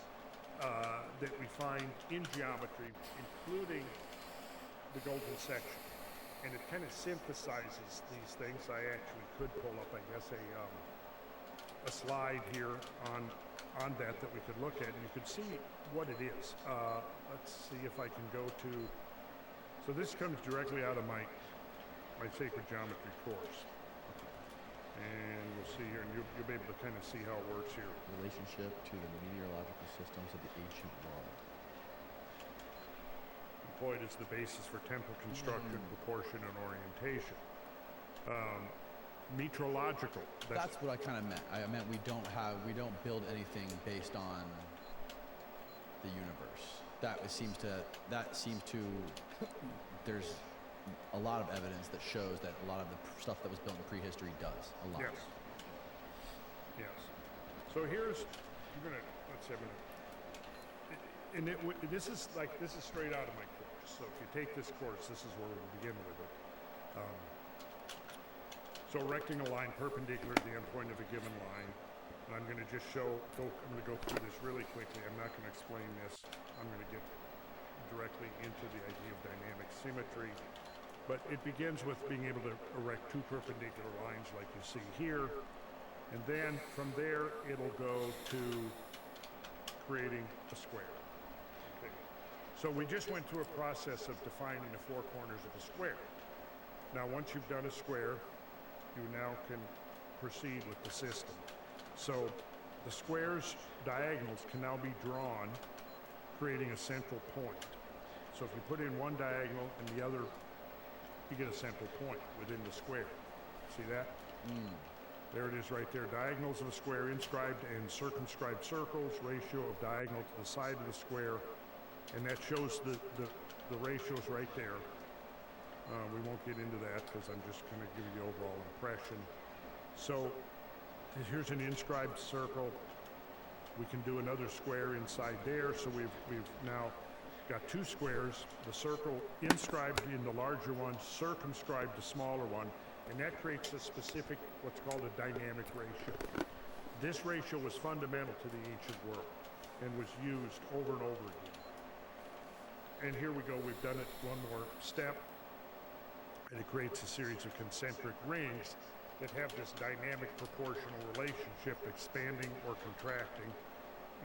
that we find in geometry, including the golden section. And it kind of synthesizes these things. I actually could pull up, I guess, a slide here on that we could look at, and you could see what it is. Let's see if I can go to. So this comes directly out of my sacred geometry course, and we'll see here, and you'll be able to kind of see how it works here. Relationship to the meteorological systems of the ancient world. Employed as the basis for temple construction, proportion, and orientation. Metrological. That's what I kind of meant. I meant we don't build anything based on the universe. That seems to. There's a lot of evidence that shows that a lot of the stuff that was built in prehistory does a lot. Yes. Yes. So let's see, this is straight out of my course. So if you take this course, this is where we'll begin with it. So erecting a line perpendicular to the endpoint of a given line, and I'm going to just I'm going to go through this really quickly. I'm not going to explain this. I'm going to get directly into the idea of dynamic symmetry. But it begins with being able to erect two perpendicular lines like you see here. And then from there, it'll go to creating a square. Okay. So we just went through a process of defining the four corners of a square. Now, once you've done a square, you now can proceed with the system. So the square's diagonals can now be drawn, creating a central point. So if you put in one diagonal and the other, you get a central point within the square. See that? There it is right there. Diagonals of a square, inscribed and circumscribed circles, ratio of diagonal to the side of the square, and that shows the ratios right there. We won't get into that because I'm just going to give you the overall impression. So here's an inscribed circle. We can do another square inside there. So we've now got two squares, the circle inscribed in the larger one, circumscribed the smaller one, and that creates a specific, what's called a dynamic ratio. This ratio was fundamental to the ancient world and was used over and over again. And here we go, we've done it one more step, and it creates a series of concentric rings that have this dynamic proportional relationship, expanding or contracting,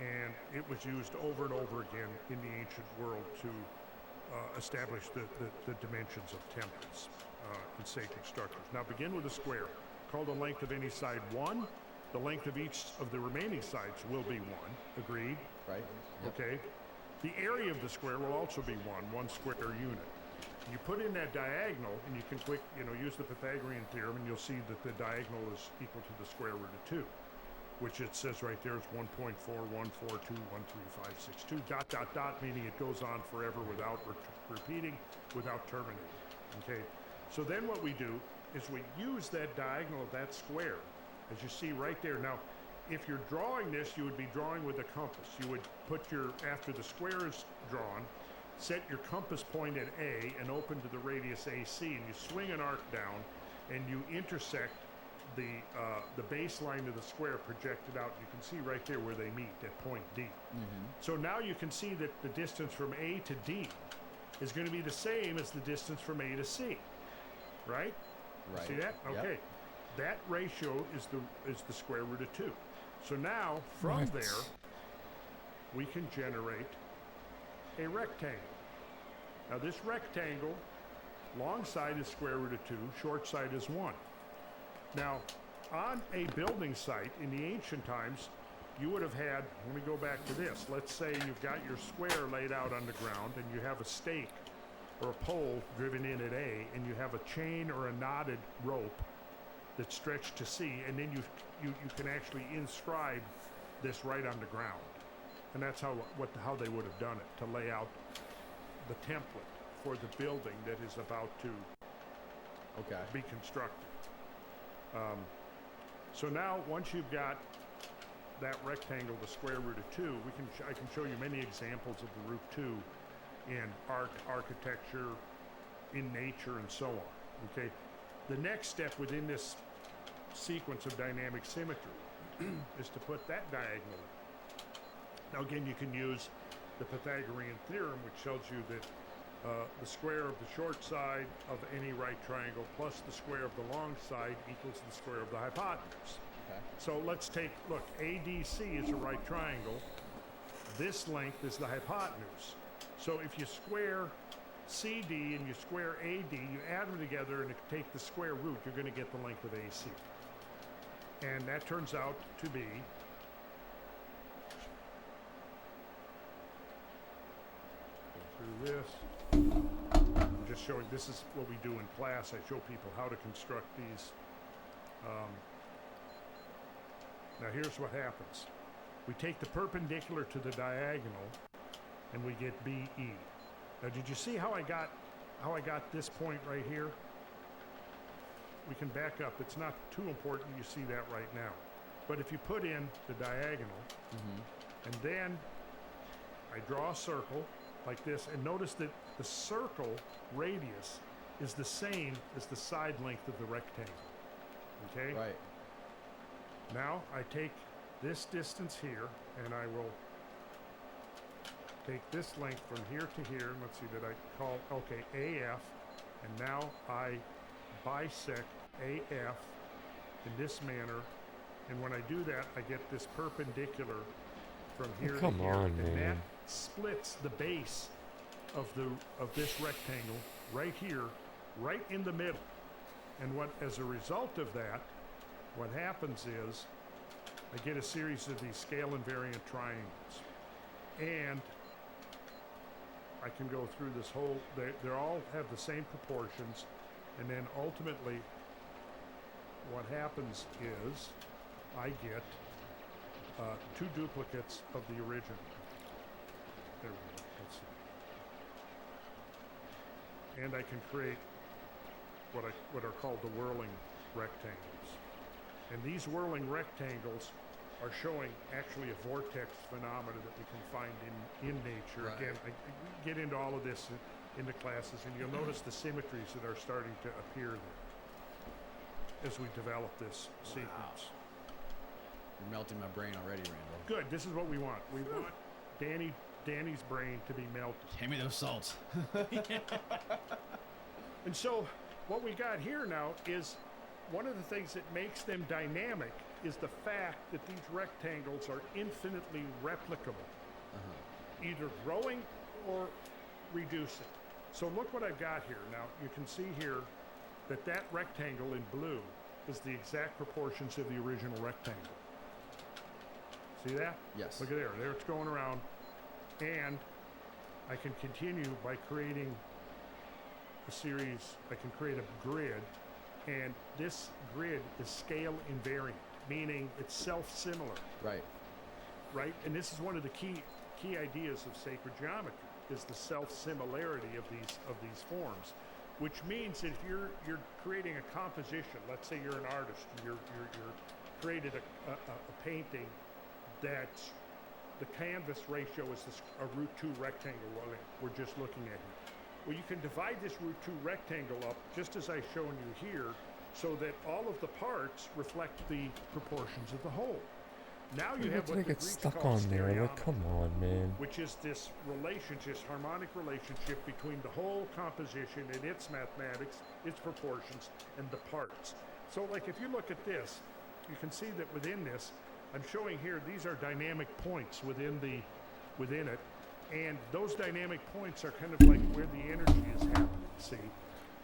and it was used over and over again in the ancient world to establish the dimensions of temples and sacred structures. Now begin with a square. Call the length of any side 1. The length of each of the remaining sides will be 1. Agreed? Right. Yep. Okay. The area of the square will also be 1 square unit. You put in that diagonal, and you can use the Pythagorean theorem, and you'll see that the diagonal is equal to the square root of 2, which it says right there is 1.4142135562, ... meaning it goes on forever without repeating, without terminating. Okay. So then what we do is we use that diagonal of that square, as you see right there. Now, if you're drawing this, you would be drawing with a compass. You would put after the square is drawn, set your compass point at A and open to the radius AC, and you swing an arc down, and you intersect the baseline of the square projected out. You can see right there where they meet at point D. So now you can see that the distance from A to D is going to be the same as the distance from A to C, right? Right. See that? Okay. Yep. That ratio is the square root of 2. So now, from What? there, we can generate a rectangle. Now this rectangle, long side is square root of 2, short side is 1. Now, on a building site in the ancient times, you would have had, let me go back to this. Let's say you've got your square laid out on the ground, and you have a stake or a pole driven in at A, and you have a chain or a knotted rope that's stretched to C, and then you can actually inscribe this right on the ground. And that's how they would have done it, to lay out the template for the building that is about to be constructed. So now, once you've got that rectangle, the square root of 2, I can show you many examples of the root 2 in art, architecture, in nature, and so on. Okay, the next step within this sequence of dynamic symmetry is to put that diagonal in. Now again, you can use the Pythagorean theorem, which tells you that the square of the short side of any right triangle plus the square of the long side equals the square of the hypotenuse. Okay. So let's look, ADC is a right triangle. This length is the hypotenuse. So if you square CD and you square AD, you add them together and take the square root, you're going to get the length of AC. And that turns out to be through this. I'm just showing, this is what we do in class. I show people how to construct these. Now here's what happens. We take the perpendicular to the diagonal and we get BE. Now did you see how I got this point right here? We can back up. It's not too important you see that right now. But if you put in the diagonal, and then I draw a circle like this, and notice that the circle radius is the same as the side length of the rectangle. Okay? Right. Now I take this distance here, and I will take this length from here to here, and let's see that I call, okay, AF, and now I bisect AF in this manner, and when I do that, I get this perpendicular from here to Come here, on, and that man. splits the base of this rectangle right here, right in the middle. And as a result of that, what happens is I get a series of these scale invariant triangles, and I can go through this whole. They all have the same proportions, and then ultimately, what happens is I get 2 duplicates of the original. There we go. Let's see. And I can create what are called the whirling rectangles. And these whirling rectangles are showing actually a vortex phenomena that we can find in nature. Right. Again, I get into all of this in the classes, and you'll notice the symmetries that are starting to appear there as we develop this sequence. You're melting my brain already, Randall. Good. This is what we want. We want Danny's brain to be melted. Hand me those salts. And so what we got here now is one of the things that makes them dynamic is the fact that these rectangles are infinitely replicable, either growing or reducing. So look what I've got here. Now you can see here that that rectangle in blue is the exact proportions of the original rectangle. See that? Yes. Look at there. There it's going around. And I can continue by creating a series. I can create a grid. And this grid is scale invariant, meaning it's self-similar. Right. Right? And this is one of the key ideas of sacred geometry, is the self-similarity of these forms, which means that if you're creating a composition, let's say you're an artist, you're created a painting that the canvas ratio is a root 2 rectangle we're just looking at here. Well, you can divide this root 2 rectangle up just as I've shown you here, so that all of the parts reflect the proportions of the whole. Now you have what the get Greeks stuck call on there. Like, stereometry, come on, man. which is this relationship, this harmonic relationship between the whole composition and its mathematics, its proportions, and the parts. So, like, if you look at this, you can see that within this, I'm showing here, these are dynamic points within it, and those dynamic points are kind of like where the energy is happening, see?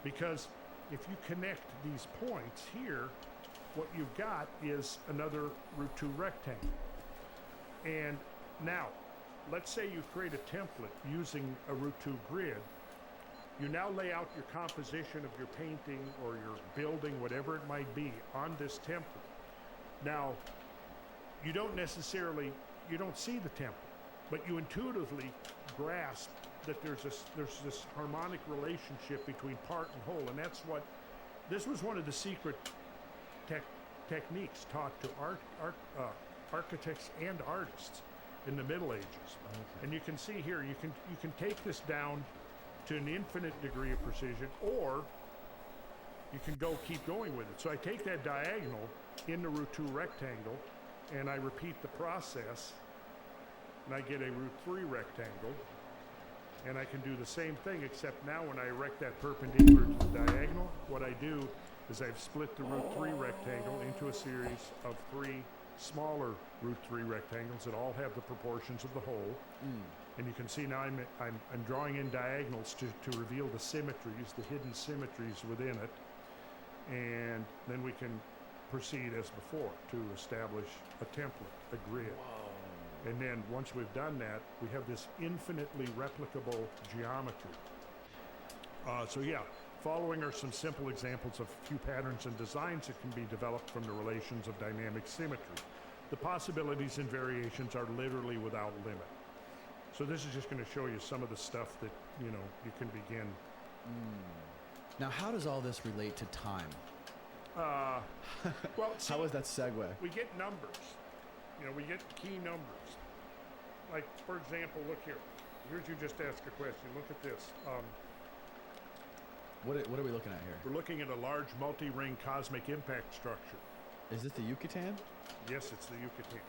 Because if you connect these points here, what you've got is another root 2 rectangle. And now, let's say you create a template using a root 2 grid. You now lay out your composition of your painting or your building, whatever it might be, on this template. Now, you don't see the template, but you intuitively grasp that there's this harmonic relationship between part and whole, and this was one of the secret techniques taught to architects and artists in the Middle Ages. Okay. And you can see here, you can take this down to an infinite degree of precision, or you can keep going with it. So I take that diagonal in the root 2 rectangle, and I repeat the process, and I get a root 3 rectangle, and I can do the same thing, except now when I erect that perpendicular to the diagonal, what I do is I've split the root 3 rectangle into a series of 3 smaller root 3 rectangles that all have the proportions of the whole. And you can see now I'm drawing in diagonals to reveal the symmetries, the hidden symmetries within it, and then we can proceed as before to establish a template, a grid. Whoa. And then once we've done that, we have this infinitely replicable geometry. So yeah, following are some simple examples of a few patterns and designs that can be developed from the relations of dynamic symmetry. The possibilities and variations are literally without limit. So this is just going to show you some of the stuff that, you can begin. Now, how does all this relate to time? Well, see, How is that segue? we get numbers. We get key numbers. Like, for example, look here. Here's you just ask a question. Look at this. What are we looking at here? We're looking at a large multi-ring cosmic impact structure. Is this the Yucatan? Yes, it's the Yucatan.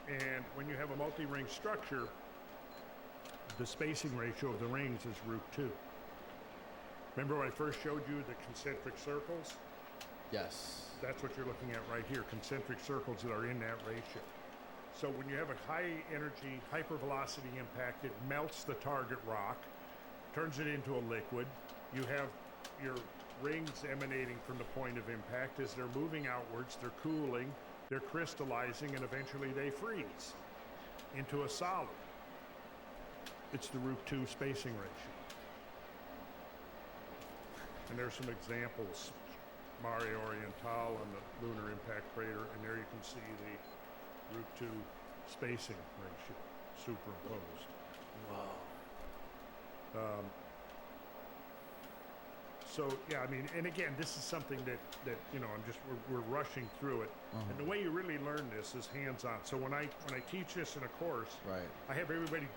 And when you have a multi-ring structure, the spacing ratio of the rings is root 2. Remember when I first showed you the concentric circles? Yes. That's what you're looking at right here, concentric circles that are in that ratio. So when you have a high energy, hypervelocity impact, it melts the target rock, turns it into a liquid. You have your rings emanating from the point of impact. As they're moving outwards, they're cooling, they're crystallizing, and eventually they freeze into a solid. It's the root 2 spacing ratio. And there's some examples. Mare Orientale on the lunar impact crater, and there you can see the root 2 spacing ratio superimposed. Wow. So yeah, I mean, and again, this is something that we're rushing through it, and the way you really learn this is hands-on. So when I teach this in a course, Right. I have everybody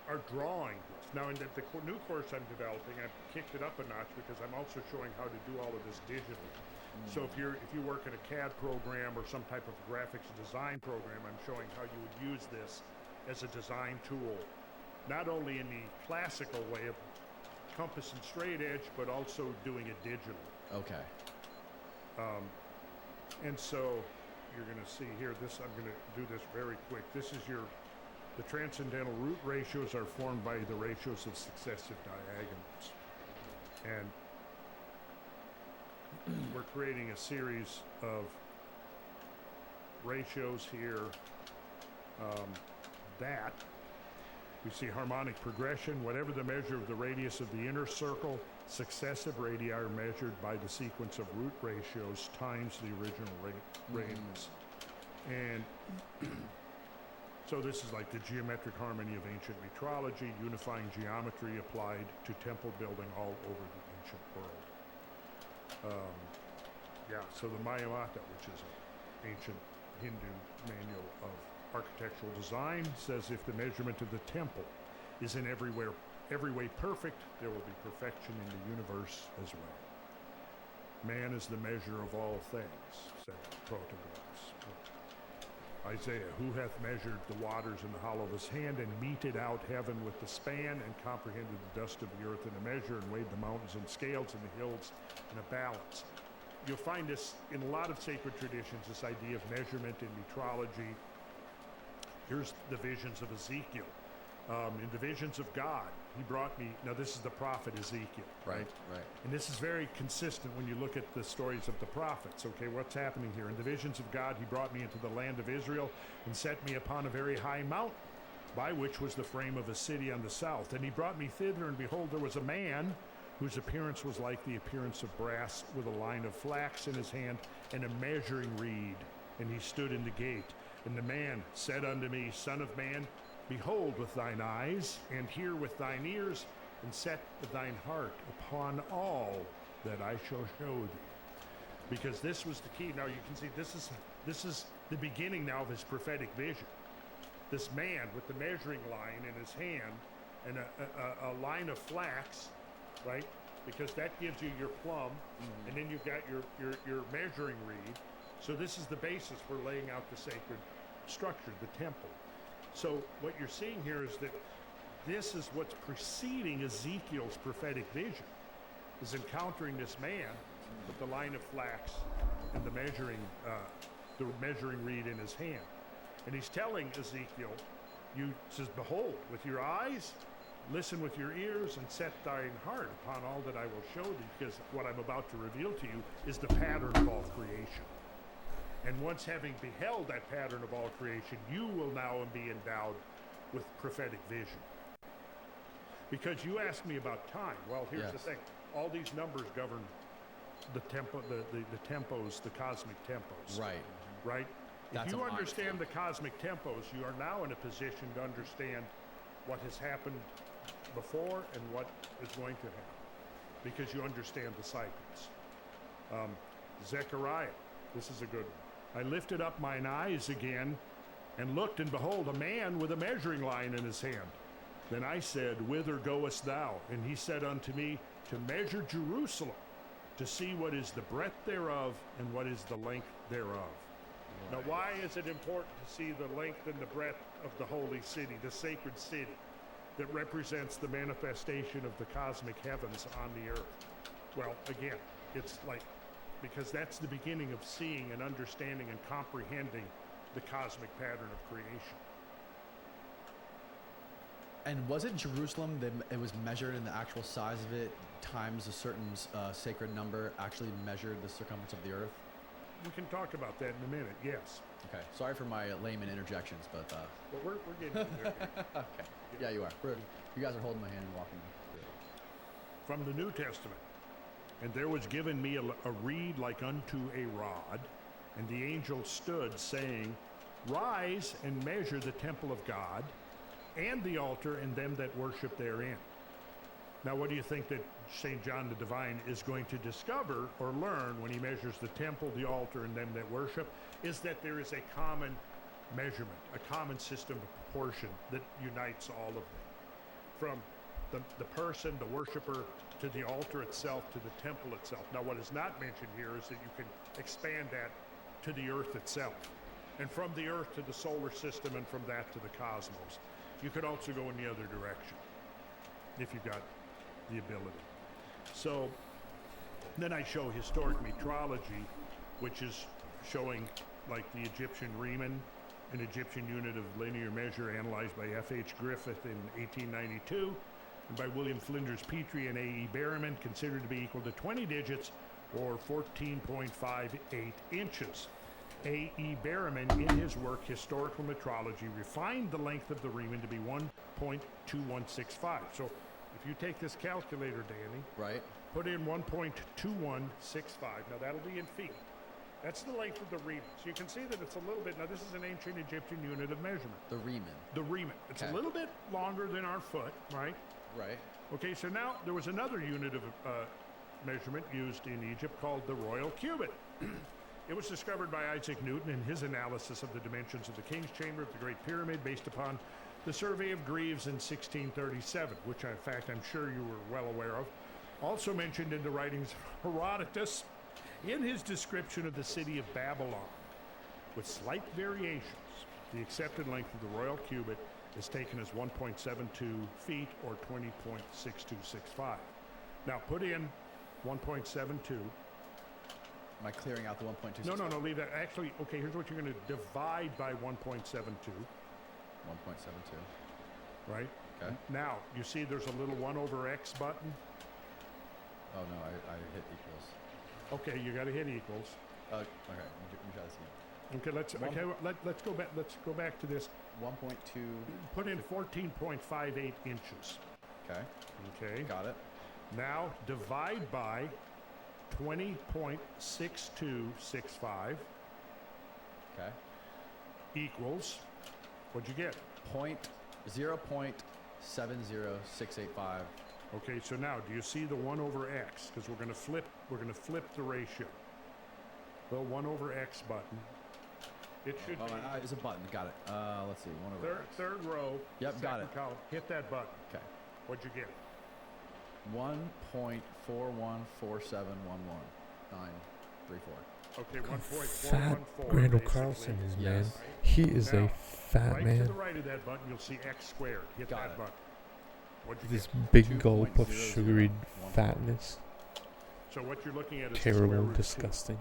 are drawing this. Now in the new course I'm developing, I've kicked it up a notch because I'm also showing how to do all of this digitally. So if you work in a CAD program or some type of graphics design program, I'm showing how you would use this as a design tool, not only in the classical way of compass and straight edge, but also doing it digitally. Okay. And so you're going to see here, I'm going to do this very quick. This is the transcendental root ratios are formed by the ratios of successive diagonals. And we're creating a series of ratios here that we see harmonic progression, whatever the measure of the radius of the inner circle, successive radii are measured by the sequence of root ratios times the original radius. And so this is like the geometric harmony of ancient metrology, unifying geometry applied to temple building all over the ancient world. So the Mayamata, which is an ancient Hindu manual of architectural design, says if the measurement of the temple is in every way perfect, there will be perfection in the universe as well. Man is the measure of all things, said Protagoras. Isaiah, who hath measured the waters in the hollow of his hand and meted out heaven with the span and comprehended the dust of the earth in a measure and weighed the mountains in scales and the hills in a balance. You'll find this in a lot of sacred traditions, this idea of measurement in metrology. Here's the visions of Ezekiel. In the visions of God, he brought me, now this is the prophet Ezekiel, right? Right. And this is very consistent when you look at the stories of the prophets. Okay, what's happening here? In the visions of God, he brought me into the land of Israel and set me upon a very high mountain, by which was the frame of a city on the south. And he brought me thither, and behold, there was a man whose appearance was like the appearance of brass, with a line of flax in his hand and a measuring reed. And he stood in the gate. And the man said unto me, Son of man, behold with thine eyes, and hear with thine ears, and set thine heart upon all that I shall show thee. Because this was the key. Now you can see this is the beginning now of his prophetic vision. This man with the measuring line in his hand and a line of flax, right? Because that gives you your plumb, and then you've got your measuring reed. So this is the basis for laying out the sacred structure, the temple. So what you're seeing here is that this is what's preceding Ezekiel's prophetic vision, is encountering this man with the line of flax and the measuring reed in his hand. And he's telling Ezekiel, says, behold, with your eyes, listen with your ears, and set thine heart upon all that I will show thee, because what I'm about to reveal to you is the pattern of all creation. And once having beheld that pattern of all creation, you will now be endowed with prophetic vision. Because you asked me about time. Well, here's the thing. All these numbers govern the tempo, the tempos, the cosmic tempos. Right. Right? That's if you a understand the cosmic tempos, you are now in a position to understand what has happened before and what is going to happen, because you understand the cycles. Zechariah, this is a good one. I lifted up mine eyes again and looked, and behold, a man with a measuring line in his hand. Then I said, Whither goest thou? And he said unto me, To measure Jerusalem, to see what is the breadth thereof and what is the length thereof. Now, why is it important to see the length and the breadth of the holy city, the sacred city, that represents the manifestation of the cosmic heavens on the earth? Well, again, it's like, because that's the beginning of seeing and understanding and comprehending the cosmic pattern of creation. And was it Jerusalem that it was measured in the actual size of it times a certain sacred number actually measured the circumference of the earth? We can talk about that in a minute, yes. Okay, sorry for my layman interjections, but... But we're getting there. Okay, yeah, you are. You guys are holding my hand and walking me through it. From the New Testament. And there was given me a reed like unto a rod, and the angel stood, saying, Rise and measure the temple of God, and the altar, and them that worship therein. Now, what do you think that St. John the Divine is going to discover or learn when he measures the temple, the altar, and them that worship? Is that there is a common measurement, a common system of proportion that unites all of them. From the person, the worshiper, to the altar itself, to the temple itself. Now, what is not mentioned here is that you can expand that to the earth itself, and from the earth to the solar system, and from that to the cosmos. You could also go in the other direction, if you've got the ability. So, then I show historic metrology, which is showing like the Egyptian Riemann, an Egyptian unit of linear measure analyzed by F.H. Griffith in 1892, and by William Flinders Petrie and A.E. Berriman, considered to be equal to 20 digits or 14.58 inches. A.E. Berriman, in his work Historical Metrology, refined the length of the Riemann to be 1.2165. So if you take this calculator, Danny, Right. put in 1.2165. Now that'll be in feet. That's the length of the Riemann. So you can see that it's a little bit, now this is an ancient Egyptian unit of measurement. The Riemann. The Riemann. It's Okay. a little bit longer than our foot, right? Right. Okay, so now there was another unit of measurement used in Egypt called the royal cubit. It was discovered by Isaac Newton in his analysis of the dimensions of the King's Chamber of the Great Pyramid based upon the survey of Greaves in 1637, which in fact I'm sure you were well aware of. Also mentioned in the writings of Herodotus in his description of the city of Babylon. With slight variations, the accepted length of the royal cubit is taken as 1.72 feet or 20.6265. Now put in 1.72. Am I clearing out the 1.2? No, leave that. Actually, okay, here's what you're going to divide by 1.72, 1.72. right? Okay. Now, you see there's a little 1 over x button? Oh no, I hit equals. Okay, you got to hit equals. Okay, let me try this again. Okay, let's go back. Let's go back to this. 1.2. Put in 14.58 inches. Okay. Okay. Got it. Now divide by 20.6265 Okay. equals, what'd you get? 0.70685. Okay, so now do you see the 1 over x? Because we're going to flip the ratio. The 1 over x button. It should be It's a button. Got it. Let's see. 1 over. third row. Yep, got second it. column. Hit that button. Okay. What'd you get? 1.414711.934. Okay, Fat 1.414. Randall basically. Carlson is, man. Yes. He is Now, a fat right man. to the right of that button, you'll see x squared. Hit Got that it. button. What'd you This get? big gulp of 2.0014. sugary fatness. So what you're looking at is the square Terrible, root of 2. disgusting.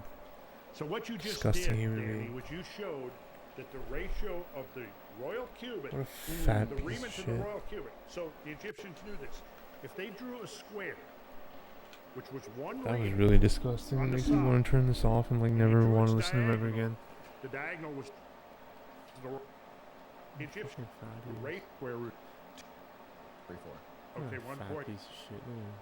So what you just Disgusting did, human Danny, being. was you showed that the ratio of the royal cubit, What a fat the piece Riemann of to the shit. royal cubit. So the Egyptians knew this. If they drew a square, which was one That was radius, really disgusting. on It the makes me side. want to turn this off and like You never drew want to its listen to him ever diagonal. again. the diagonal was the Egyptian Fucking fat he is. rate square root. 34. What a Okay, 1 fat point. piece of shit. Look at him.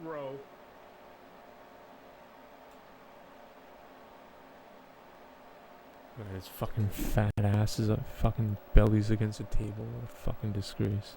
Row. Look at his fucking fat asses, fucking bellies against the table. What a fucking disgrace.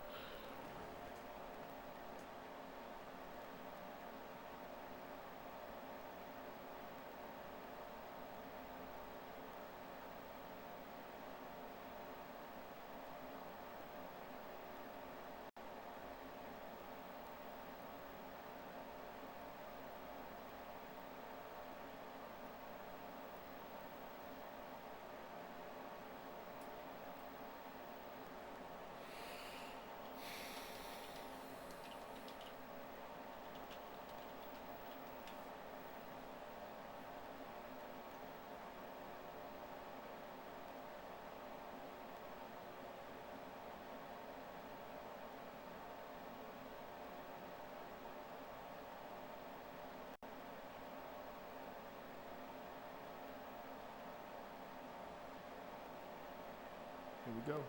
Here we go.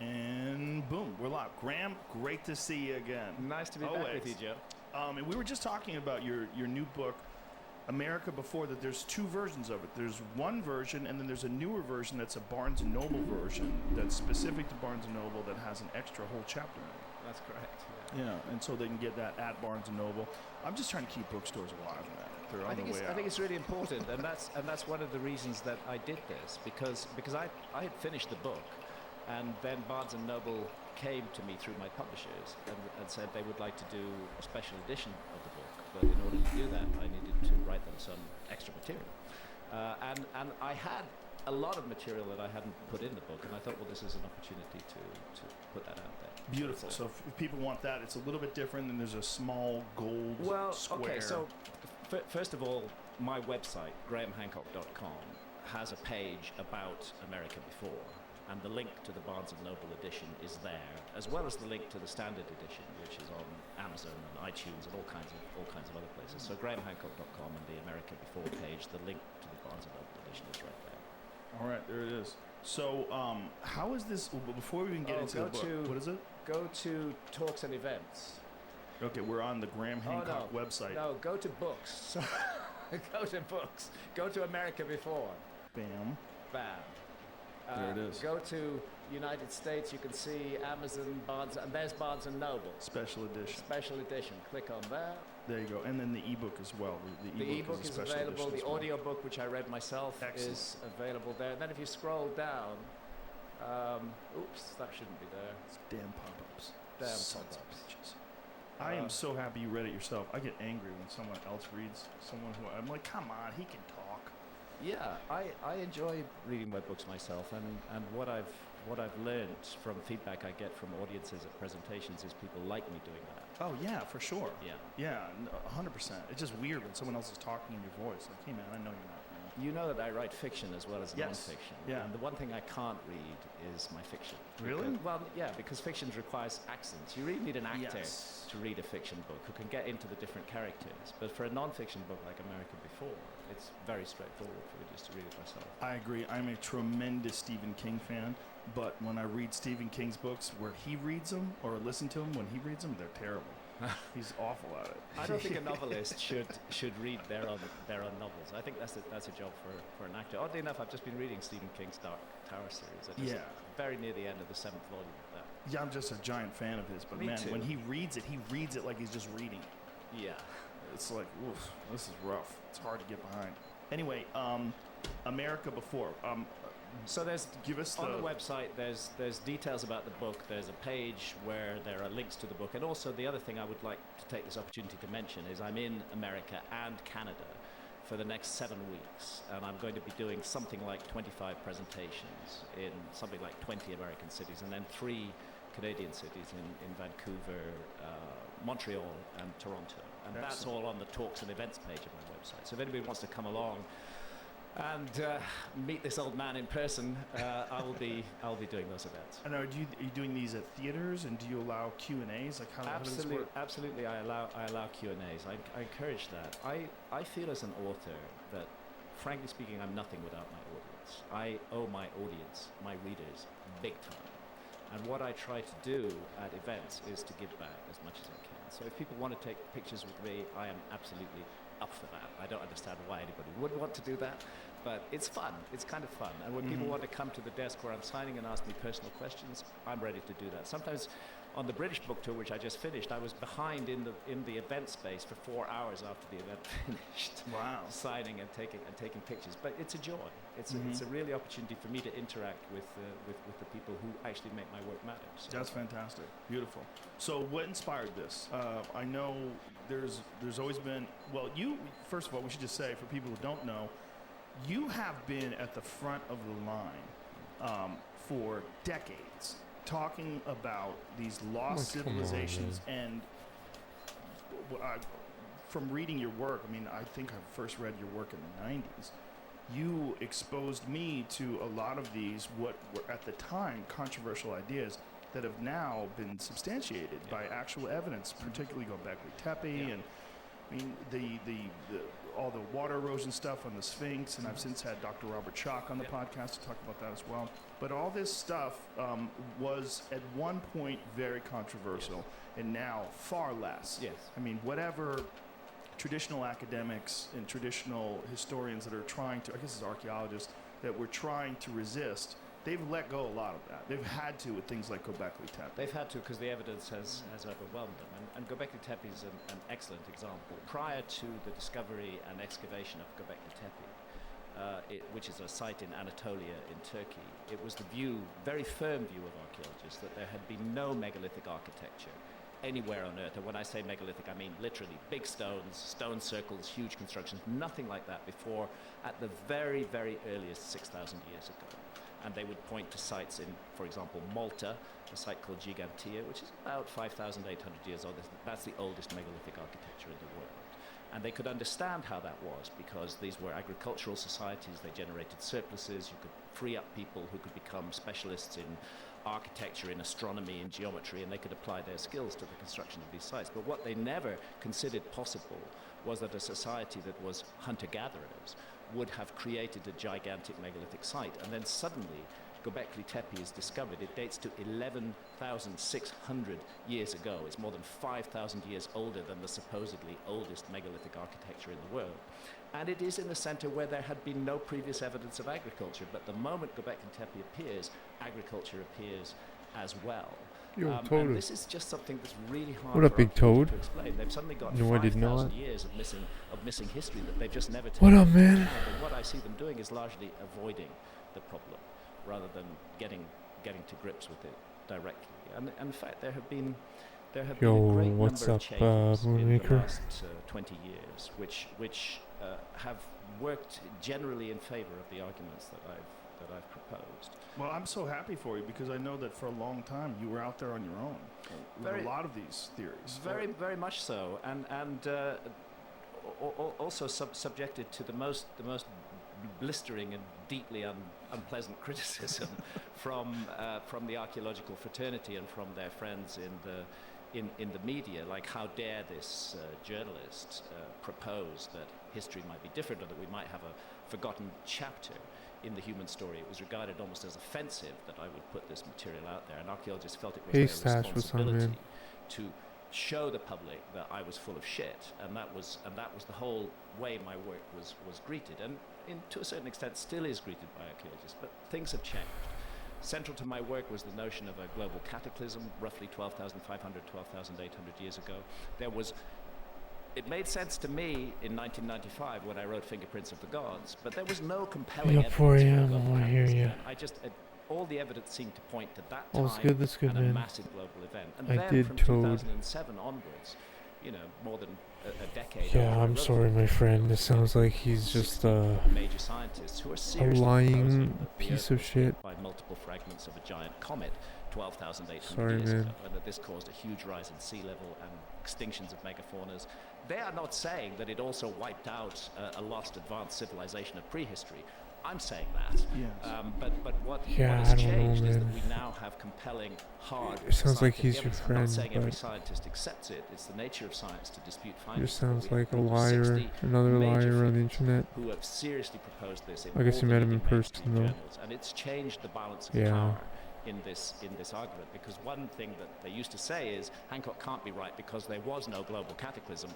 And boom, we're live. Graham, great to see you again. Nice to be back with you, Joe. And we were just talking about your new book, America Before, that there's 2 versions of it. There's one version, and then there's a newer version that's a Barnes & Noble version that's specific to Barnes & Noble that has an extra whole chapter in it. That's correct. Yeah, and so they can get that at Barnes & Noble. I'm just trying to keep bookstores alive, man. They're on the way out. I think it's really important, and that's one of the reasons that I did this, because I had finished the book, and then Barnes & Noble came to me through my publishers and said they would like to do a special edition of the book, but in order to do that, I needed to write them some extra material, and I had a lot of material that I hadn't put in the book, and I thought, well, this is an opportunity to put that out there. Beautiful. So if people want that, it's a little bit different. And there's a small gold square. Okay, so first of all, my website, grahamhancock.com, has a page about America Before, and the link to the Barnes & Noble edition is there, as well as the link to the standard edition, which is on Amazon and iTunes and all kinds of other places. So grahamhancock.com and the America Before page, the link to the Barnes & Noble edition is right there. All right, there it is. So, how is this? Before we even get into the book, what is it? Go to Talks and Events. Okay, we're on the Graham Hancock website. No, go to books. Go to books. Go to America Before. Bam. Bam. There it is. Go to United States. You can see Amazon, Barnes, and there's Barnes and Noble. Special edition. Special edition. Click on that. There you go. And then the ebook as well. The ebook is available. The well. audio book, which I read myself, is available there. And then if you scroll down, oops, that shouldn't be there. It's damn pop-ups. Damn Sons of pop-ups. bitches. I am so happy you read it yourself. I get angry when someone else reads someone who I'm like, come on, he can talk. Yeah, I enjoy reading my books myself, and what I've learned from feedback I get from audiences at presentations is people like me doing that. Oh yeah, for sure. Yeah. 100%. It's just weird when someone else is talking in your voice. Like, hey man, I know you're not. You know that I write fiction as well as Yes. non-fiction. Yeah. And the one thing I can't read is my fiction. Really? Well, yeah, because fiction requires accents. You really need an actor Yes. to read a fiction book who can get into the different characters. But for a non-fiction book like America Before, it's very straightforward for me just to read it myself. I agree. I'm a tremendous Stephen King fan, but when I read Stephen King's books where he reads them or listen to them when he reads them, they're terrible. He's awful at it. I don't think a novelist should read their own novels. I think that's a job for an actor. Oddly enough, I've just been reading Stephen King's Dark Tower series. Very near the end of the 7th volume of that. Yeah, I'm just a giant fan of his, but Me man, too. when he reads it like he's just reading it. Yeah. It's like, oof, this is rough. It's hard to get behind. Anyway, America Before. So give us on the website. There's details about the book. There's a page where there are links to the book, and also the other thing I would like to take this opportunity to mention is I'm in America and Canada for the next 7 weeks, and I'm going to be doing something like 25 presentations in something like 20 American cities, and then 3 Canadian cities in Vancouver, Montreal, and Toronto. And that's all on the Talks and Events page of my website. So if anybody wants to come along and meet this old man in person, I'll be doing those events. And are you doing these at theaters, and do you allow Q&As? Like how does this work? Absolutely, I allow Q&As. I encourage that. I feel as an author that, frankly speaking, I'm nothing without my audience. I owe my audience, my readers, big time. And what I try to do at events is to give back as much as I can. So if people want to take pictures with me, I am absolutely up for that. I don't understand why anybody would want to do that, but it's fun. It's kind of fun. And when people want to come to the desk where I'm signing and ask me personal questions, I'm ready to do that. Sometimes on the British book tour, which I just finished, I was behind in the event space for 4 hours after the event finished. Wow. Signing and taking pictures. But it's a joy. It's a really opportunity for me to interact with the people who actually make my work matter. So That's fantastic. Beautiful. So what inspired this? I know there's always been, well, you, first of all, we should just say, for people who don't know, you have been at the front of the line for decades, talking about these lost civilizations. And from reading your work, I mean, I think I first read your work in the 90s. You exposed me to a lot of these, what were at the time controversial ideas that have now been substantiated by actual evidence, particularly going back to Tepe and I mean the all the water erosion stuff on the Sphinx, and I've since had Dr. Robert Schock on the podcast to talk about that as well. But all this stuff was at one point very controversial, and now far less. Yes. I mean, whatever traditional academics and traditional historians that are trying to, I guess as archaeologists, that were trying to resist, they've let go a lot of that. They've had to with things like Göbekli Tepe. They've had to because the evidence has overwhelmed them. And Göbekli Tepe is an excellent example. Prior to the discovery and excavation of Göbekli Tepe, which is a site in Anatolia in Turkey, it was the view, very firm view of archaeologists, that there had been no megalithic architecture anywhere on Earth. And when I say megalithic, I mean literally big stones, stone circles, huge constructions, nothing like that before at the very, very earliest 6,000 years ago. And they would point to sites in, for example, Malta, a site called Gigantia, which is about 5,800 years old. That's the oldest megalithic architecture in the world. And they could understand how that was because these were agricultural societies. They generated surpluses. You could free up people who could become specialists in architecture, in astronomy, in geometry, and they could apply their skills to the construction of these sites. But what they never considered possible was that a society that was hunter-gatherers would have created a gigantic megalithic site. And then suddenly, Göbekli Tepe is discovered. It dates to 11,600 years ago. It's more than 5,000 years older than the supposedly oldest megalithic architecture in the world. And it is in a center where there had been no previous evidence of agriculture. But the moment Göbekli Tepe appears, agriculture appears as well. Yo, and Toad. this is just something that's really hard What up, for Big archaeology Toad? to explain. They've suddenly got No, I did 5,000 not. years of missing history that they've just never What taken up, into man? account. And what I see them doing is largely avoiding the problem rather than getting to grips with it directly. And in fact, there have been a Yo, great what's number up, of changes in the Moonmaker? last 20 years, which have worked generally in favor of the arguments that I've proposed. Well, I'm so happy for you because I know that for a long time you were out there on your own with a lot of these theories. Very much so, and also subjected to the most blistering and deeply unpleasant criticism from the archaeological fraternity and from their friends in the media, like how dare this journalist propose that history might be different or that we might have a forgotten chapter in the human story. It was regarded almost as offensive that I would put this material out there, and archaeologists felt it was Hey, their Stash, what's up, responsibility man? to show the public that I was full of shit, and that was the whole way my work was greeted, and to a certain extent still is greeted by archaeologists. But things have changed. Central to my work was the notion of a global cataclysm, roughly 12,500, 12,800 years ago. It made sense to me in 1995 when I wrote Fingerprints of the Gods, but there was no compelling Yeah, evidence 4 for a a.m., global I hear cataclysm ya. then. All the evidence seemed to point to that All's time good, that's good, and a man. massive global event. And I then did from Toad. 2007 onwards, more than a decade. Yeah, after I I'm wrote sorry, my Fingerprints of the friend. Gods, It sounds like he's just major scientists who are a seriously lying proposing that the piece Earth of was shit. hit by multiple fragments of a giant comet 12,800 Sorry, years man. ago, and that this caused a huge rise in sea level and extinctions of megafaunas. They are not saying that it also wiped out a lost advanced civilization of prehistory. I'm saying that. Yes. But what Yeah, has I don't know, changed is that man. we now have compelling, hard. It sounds like scientific he's your evidence. I'm friend, not saying every but scientist accepts it. It's the nature of science to dispute He findings. just but sounds we have like a group of liar, 60 another major liar on the figures internet. who have seriously proposed this in I guess all you the met him in leading person, mainstream though. journals, and it's changed the balance of Yeah. power in this argument, because one thing that they used to say is Hancock can't be right because there was no global cataclysm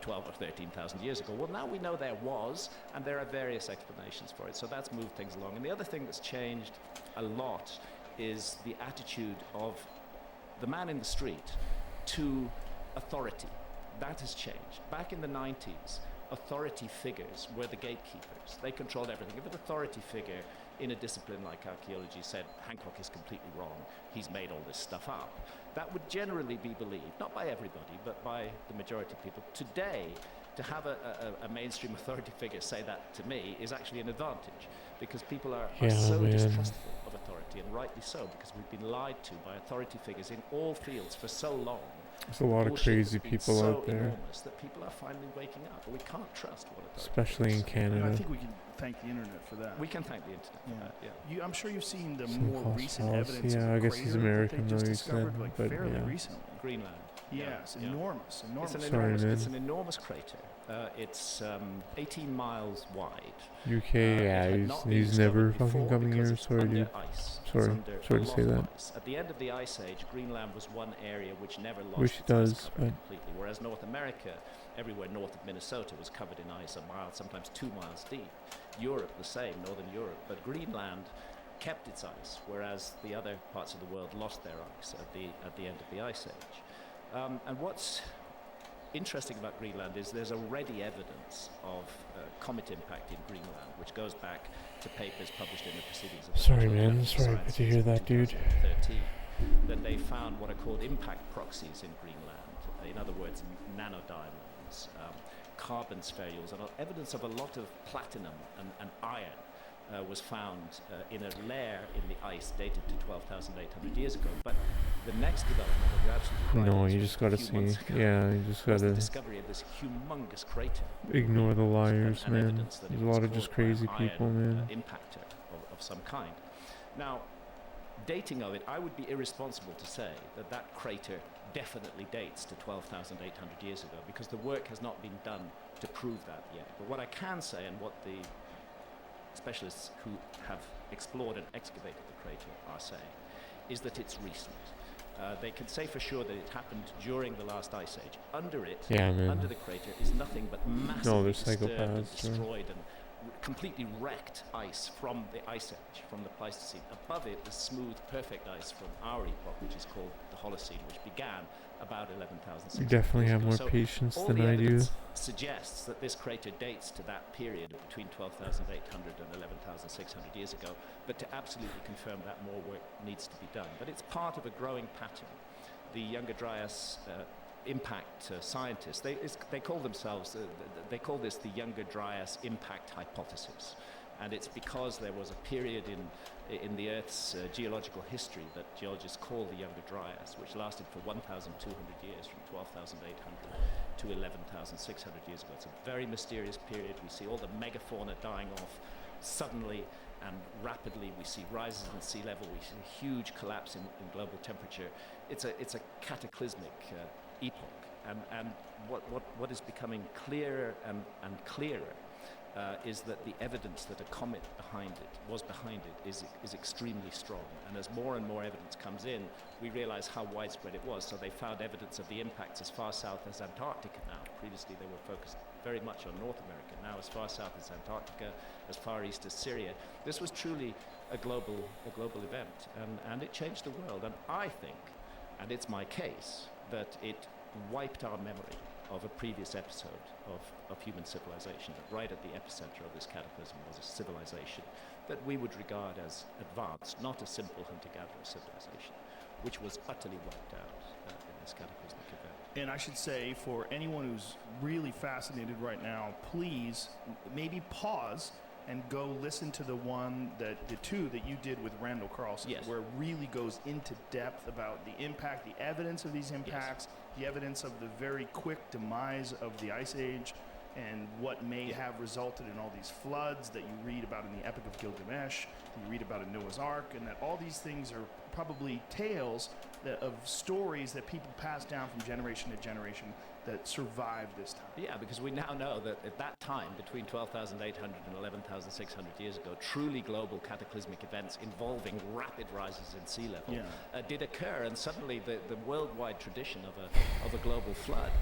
12 or 13,000 years ago. Well, now we know there was, and there are various explanations for it, so that's moved things along. And the other thing that's changed a lot is the attitude of the man in the street to authority. That has changed. Back in the 90s, authority figures were the gatekeepers. They controlled everything. If an authority figure in a discipline like archaeology said Hancock is completely wrong, he's made all this stuff up, that would generally be believed, not by everybody, but by the majority of people. Today, to have a mainstream authority figure say that to me is actually an advantage, because people are Yeah, so man. distrustful of authority, and rightly so, because we've been lied to by authority figures in all fields for so long. There's a lot of Bullshit crazy has been people so out there, enormous that people are finally waking up, and we can't trust what authority especially in figures say. And I Canada. think we can thank the internet for that. We can thank the internet for that, yeah. I'm sure you've seen the Some more cost recent policy. evidence. Yeah, of I a guess he's crater that American, they just though, he discovered, said, like but fairly yeah. recently. Greenland. Yes, Yeah. enormous. It's an Sorry, enormous, man. it's an enormous crater. It's 18 miles wide. UK, It yeah, had not been he's never discovered fucking before coming because here. it's Sorry, under dude. ice. It's Sorry, under sorry a to lot say of that. ice. At the end of the Ice Age, Greenland was one area which never lost Wish it its does, ice cover but completely, whereas North America, everywhere north of Minnesota, was covered in ice a mile, sometimes 2 miles deep. Europe the same, Northern Europe, but Greenland kept its ice, whereas the other parts of the world lost their ice at the end of the Ice Age. And what's interesting about Greenland is there's already evidence of comet impact in Greenland, which goes back to papers published in the Proceedings of the Sorry, National man. Academy of Sorry to Sciences hear in that, dude. 2013. that they found what are called impact proxies in Greenland. In other words, nanodiamonds, carbon spherules, and evidence of a lot of platinum and iron was found in a layer in the ice dated to 12,800 years ago. But the next development, that you're absolutely right, No, was you just just gotta a few see. months ago, Yeah, you just was the gotta discovery of this humongous crater. ignore the liars, and man. evidence that There's it a was lot of just caused by an crazy people, iron, man. impactor of some kind. Now, dating of it, I would be irresponsible to say that that crater definitely dates to 12,800 years ago, because the work has not been done to prove that yet. But what I can say, and what the specialists who have explored and excavated the crater are saying, is that it's recent. They can say for sure that it happened during the last ice age. Under it, Yeah, man. under the crater, is nothing but massively No, they're disturbed and psychopaths, man. destroyed and completely wrecked ice from the ice age, from the Pleistocene. Above it, the smooth, perfect ice from our epoch, which is called the Holocene, which began about 11,600 You definitely years have ago. more So patience all than the I do. evidence suggests that this crater dates to that period between 12,800 and 11,600 years ago, but to absolutely confirm that, more work needs to be done. But it's part of a growing pattern. The Younger Dryas impact scientists, they call themselves, they call this the Younger Dryas impact hypothesis. And it's because there was a period in the Earth's geological history that geologists call the Younger Dryas, which lasted for 1,200 years, from 12,800 to 11,600 years ago. It's a very mysterious period. We see all the megafauna dying off suddenly and rapidly. We see rises in sea level. We see a huge collapse in global temperature. It's a cataclysmic epoch. And what is becoming clearer and clearer is that the evidence that a comet was behind it is extremely strong. And as more and more evidence comes in, we realize how widespread it was. So they found evidence of the impacts as far south as Antarctica now. Previously they were focused very much on North America. Now as far south as Antarctica, as far east as Syria. This was truly a global event, and it changed the world. And I think, and it's my case, that it wiped our memory of a previous episode of human civilization, that right at the epicenter of this cataclysm was a civilization that we would regard as advanced, not a simple hunter-gatherer civilization, which was utterly wiped out in this cataclysmic event. And I should say, for anyone who's really fascinated right now, please maybe pause and go listen to the two that you did with Randall Carlson, Yes. where it really goes into depth about the impact, the evidence of these impacts, the evidence of the very quick demise of the Ice Age, and what may have resulted in all these floods that you read about in the Epic of Gilgamesh, that you read about in Noah's Ark, and that all these things are probably tales of stories that people pass down from generation to generation that survived this time. Yeah, because we now know that at that time, between 12,800 and 11,600 years ago, truly global cataclysmic events involving rapid rises in sea level did occur, and suddenly the worldwide tradition of a global flood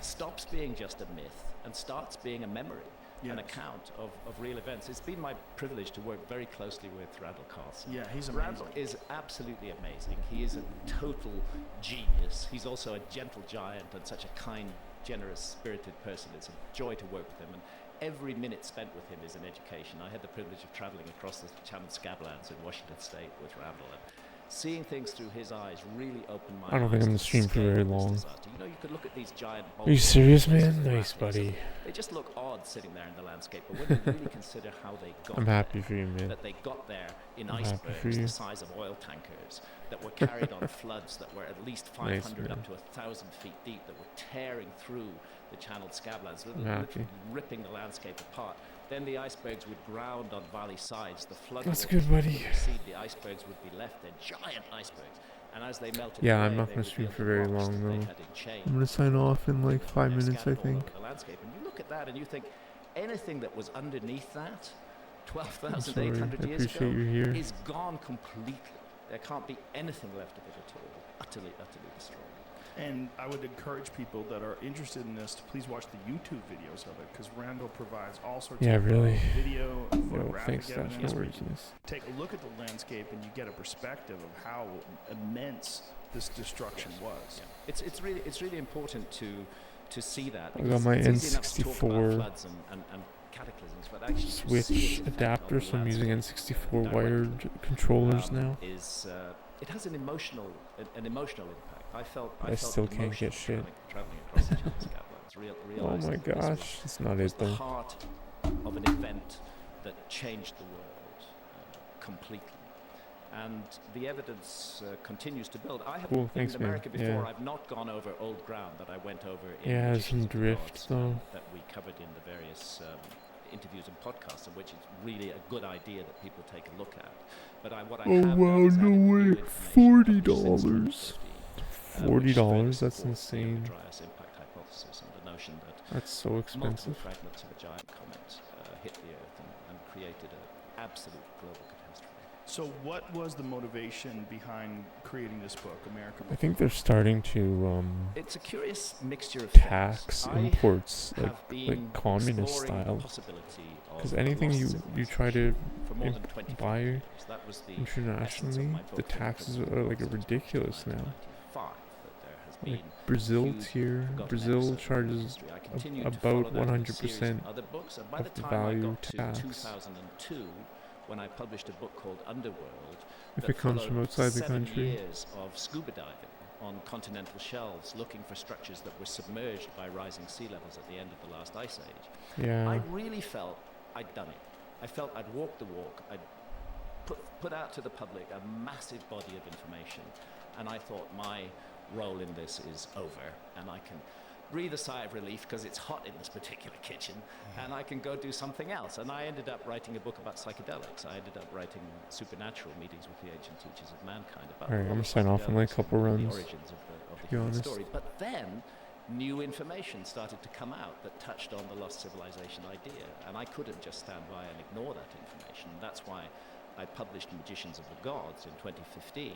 stops being just a myth and starts being a memory, an account of real events. It's been my privilege to work very closely with Randall Carlson. Yeah, he's amazing. Randall is absolutely amazing. He is a total genius. He's also a gentle giant and such a kind, generous, spirited person. It's a joy to work with him, and every minute spent with him is an education. I had the privilege of traveling across the Channel Scablands in Washington State with Randall, and seeing things through his eyes really opened my eyes. I don't think I'm to gonna stream for scale very of this long. disaster. You know, you could look at these giant Are you serious, man? Nice, buddy. They just look odd sitting there in the landscape, but when you really consider how they got I'm happy there, for you, man. that they got there in I'm happy for icebergs you. the size of oil tankers, that were carried on floods that were at least 500 up man. to 1,000 feet deep, that were tearing through the channeled scablands, I'm happy. literally ripping the landscape apart. Then the icebergs would ground on valley sides. The flood That's waters good, buddy. would recede, the icebergs would be left there, giant icebergs. And as they melted Yeah, away, I'm not they gonna stream revealed for the very rocks long, that they though. had enchained. I'm gonna sign off in like 5 They're minutes, I scattered all think. over the landscape. And you look at that and you think anything that was underneath that 12,800 I years ago appreciate you here. is gone completely. There can't be anything left of it at all. Utterly destroyed. And I would encourage people that are interested in this to please watch the YouTube videos of it, because Randall provides all sorts Yeah, of really. video and Yo, photographic thanks, Stash. evidence No where you worries. can Yes. take a look at the landscape and you get a perspective of how immense this destruction was. Yeah. It's really important to see that. I got my it's easy enough to talk about N64 floods and cataclysms, but actually to see Switch its effect on adapter, the so I'm using landscape N64 directly, wired controllers now. is it has an emotional impact. I felt still can't emotional get shit. traveling across the Channel Scatlands. Oh Realizing my that this gosh, it's not was it the though. heart of an event that changed the world completely. And the evidence continues to build. I have Cool, been thanks, in man. America before. Yeah. I've not gone over old ground that I went over in Yeah, Magicians some of the drift, Gods, though. that we covered in the various interviews and podcasts, of which it's really a good idea that people take a look at. But what I Oh have wow, done is no added new way. information published since $40. 2015, which further $40? That's supports the insane. Dryas impact hypothesis and the notion that That's so multiple expensive. fragments of a giant comet hit the Earth and created an absolute global catastrophe. So, what was the motivation behind creating this book, America? I think they're starting to It's a curious mixture of tax things. imports I have been like communist exploring the style. possibility of Because anything lost you civilization try to for more than 25 buy years. That was the essence of internationally, my the book, taxes American are like Books, ridiculous now. 1995, that there has Like been Brazil huge tier, forgotten Brazil episode in charges history. I continued to about follow that with a series 100% of other books, and by of the the time I value got to tax. 2002, when I published a book called Underworld, If that it comes from followed outside the 7 country. years of scuba diving on continental shelves, looking for structures that were submerged by rising sea levels at the end of the last ice age. Yeah. I really felt I'd done it. I felt I'd walked the walk. I'd put out to the public a massive body of information, and I thought my role in this is over, and I can breathe a sigh of relief because it's hot in this particular kitchen, and I can go do something else. And I ended up writing a book about psychedelics. I ended up writing Supernatural Meetings with the Ancient Teachers of Mankind about Alright, I'm all gonna sign off in like a psychedelics couple and runs, the origins of the be human honest. story. But then new information started to come out that touched on the lost civilization idea, and I couldn't just stand by and ignore that information. That's why I published Magicians of the Gods in 2015.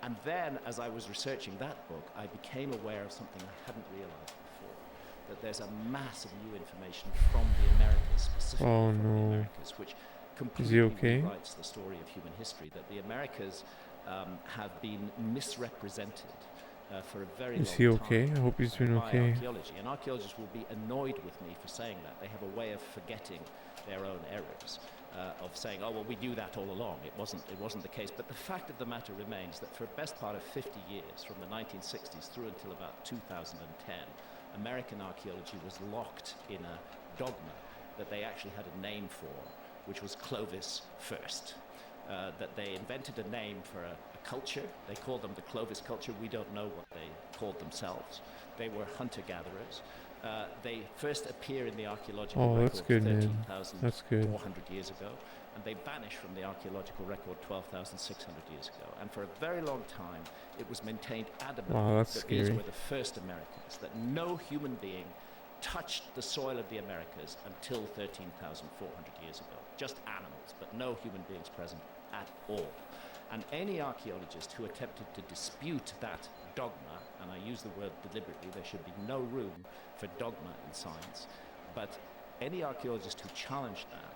And then, as I was researching that book, I became aware of something I hadn't realized before, that there's a mass of new information from the Americas, specifically Oh, from the no. Americas, which Is he completely okay? rewrites the story of human history, that the Americas have been misrepresented for a very long Is time. he okay? I hope he's doing by okay. archaeology. And archaeologists will be annoyed with me for saying that. They have a way of forgetting their own errors, of saying, oh, well, we knew that all along. It wasn't the case. But the fact of the matter remains that for the best part of 50 years, from the 1960s through until about 2010, American archaeology was locked in a dogma that they actually had a name for, which was Clovis first. That they invented a name for a culture. They called them the Clovis culture. We don't know what they called themselves. They were hunter-gatherers. They first appear in the archaeological Oh, record that's good, man. 13,400 That's good. years ago, and they vanish from the archaeological record 12,600 years ago. And for a very long time, it was maintained adamantly Wow, that's that these scary. were the first Americans, that no human being touched the soil of the Americas until 13,400 years ago. Just animals, but no human beings present at all. And any archaeologist who attempted to dispute that dogma, and I use the word deliberately, there should be no room for dogma in science, but any archaeologist who challenged that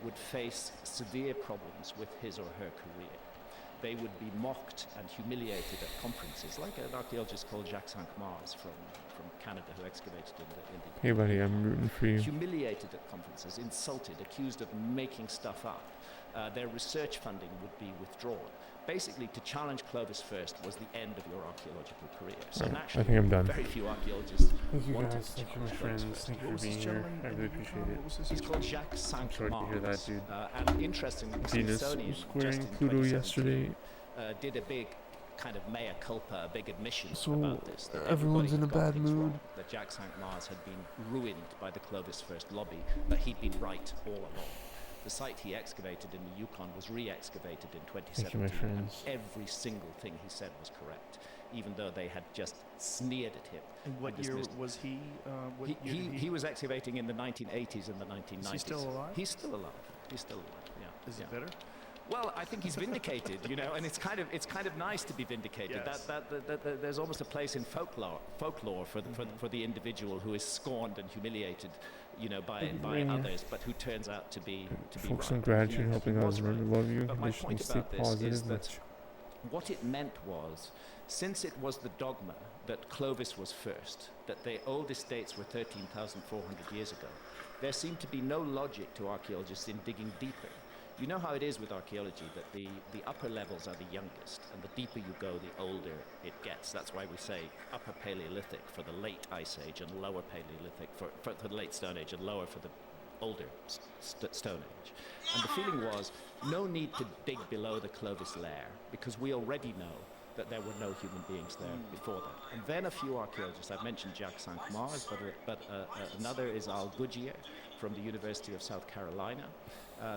would face severe problems with his or her career. They would be mocked and humiliated at conferences, like an archaeologist called Gyges from Canada who excavated in the Hey buddy, I'm rooting for you. humiliated at conferences, insulted, accused of making stuff up. Their research funding would be withdrawn. Basically, to challenge Clovis first was the end of your archaeological career. So Alright, I naturally, think I'm done. very few archaeologists Thank you wanted guys. to Thank you, my challenge Clovis friends. first. Thank you What for was this being here. gentleman I in really Yukon? appreciate it. What was his He's name? called Gyges I'm sorry to hear that, dude. And interestingly, the Venus Smithsonian was just squaring in Pluto 2017, yesterday. did a big kind of mea culpa, a big admission So, about this. That everyone's everybody in a got bad things mood. wrong, that Gyges had been ruined by the Clovis first lobby, but he'd been right all along. The site he excavated in the Yukon was re-excavated in 2017, Thank you, my and friends. every single thing he said was correct, even though they had just sneered at him. And what and year dismissed him. was he? What year did He was excavating in the 1980s and the 1990s. Is he still alive? He's still alive. He's still alive. Yeah. Is yeah. it better? Well, I think he's vindicated, you know, and it's kind of nice to be vindicated. Yes. That there's almost a place in folklore for the individual who is scorned and humiliated, you know, by Yeah. others, but who turns out to be Focus right. on gratitude, He helping was others learn to right. love you. But my Additionally, point stay about this is positive. that what it meant was, since it was the dogma that Clovis was first, that the oldest dates were 13,400 years ago, there seemed to be no logic to archaeologists in digging deeper. you know how it is with archaeology, that the upper levels are the youngest, and the deeper you go, the older it gets. That's why we say upper Paleolithic for the late Ice Age and lower Paleolithic for the late Stone Age and lower for the older Stone Age. And the feeling was no need to dig below the Clovis layer, because we already know that there were no human beings there before that. And then a few archaeologists, I've mentioned Jacques Cinq-Mars, but another is Al Goudier from the University of South Carolina,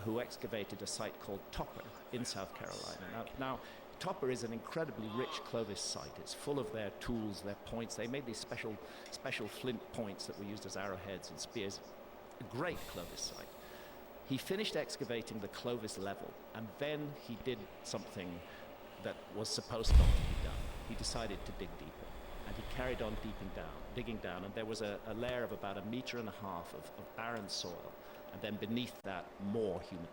who excavated a site called Topper in South Carolina. Now, Topper is an incredibly rich Clovis site. It's full of their tools, their points. They made these special flint points that were used as arrowheads and spears. A great Clovis site. He finished excavating the Clovis level, and then he did something that was supposed not to be done. He decided to dig deeper, and he carried on digging down, and there was a layer of about 1.5 meters of barren soil, and then beneath that more human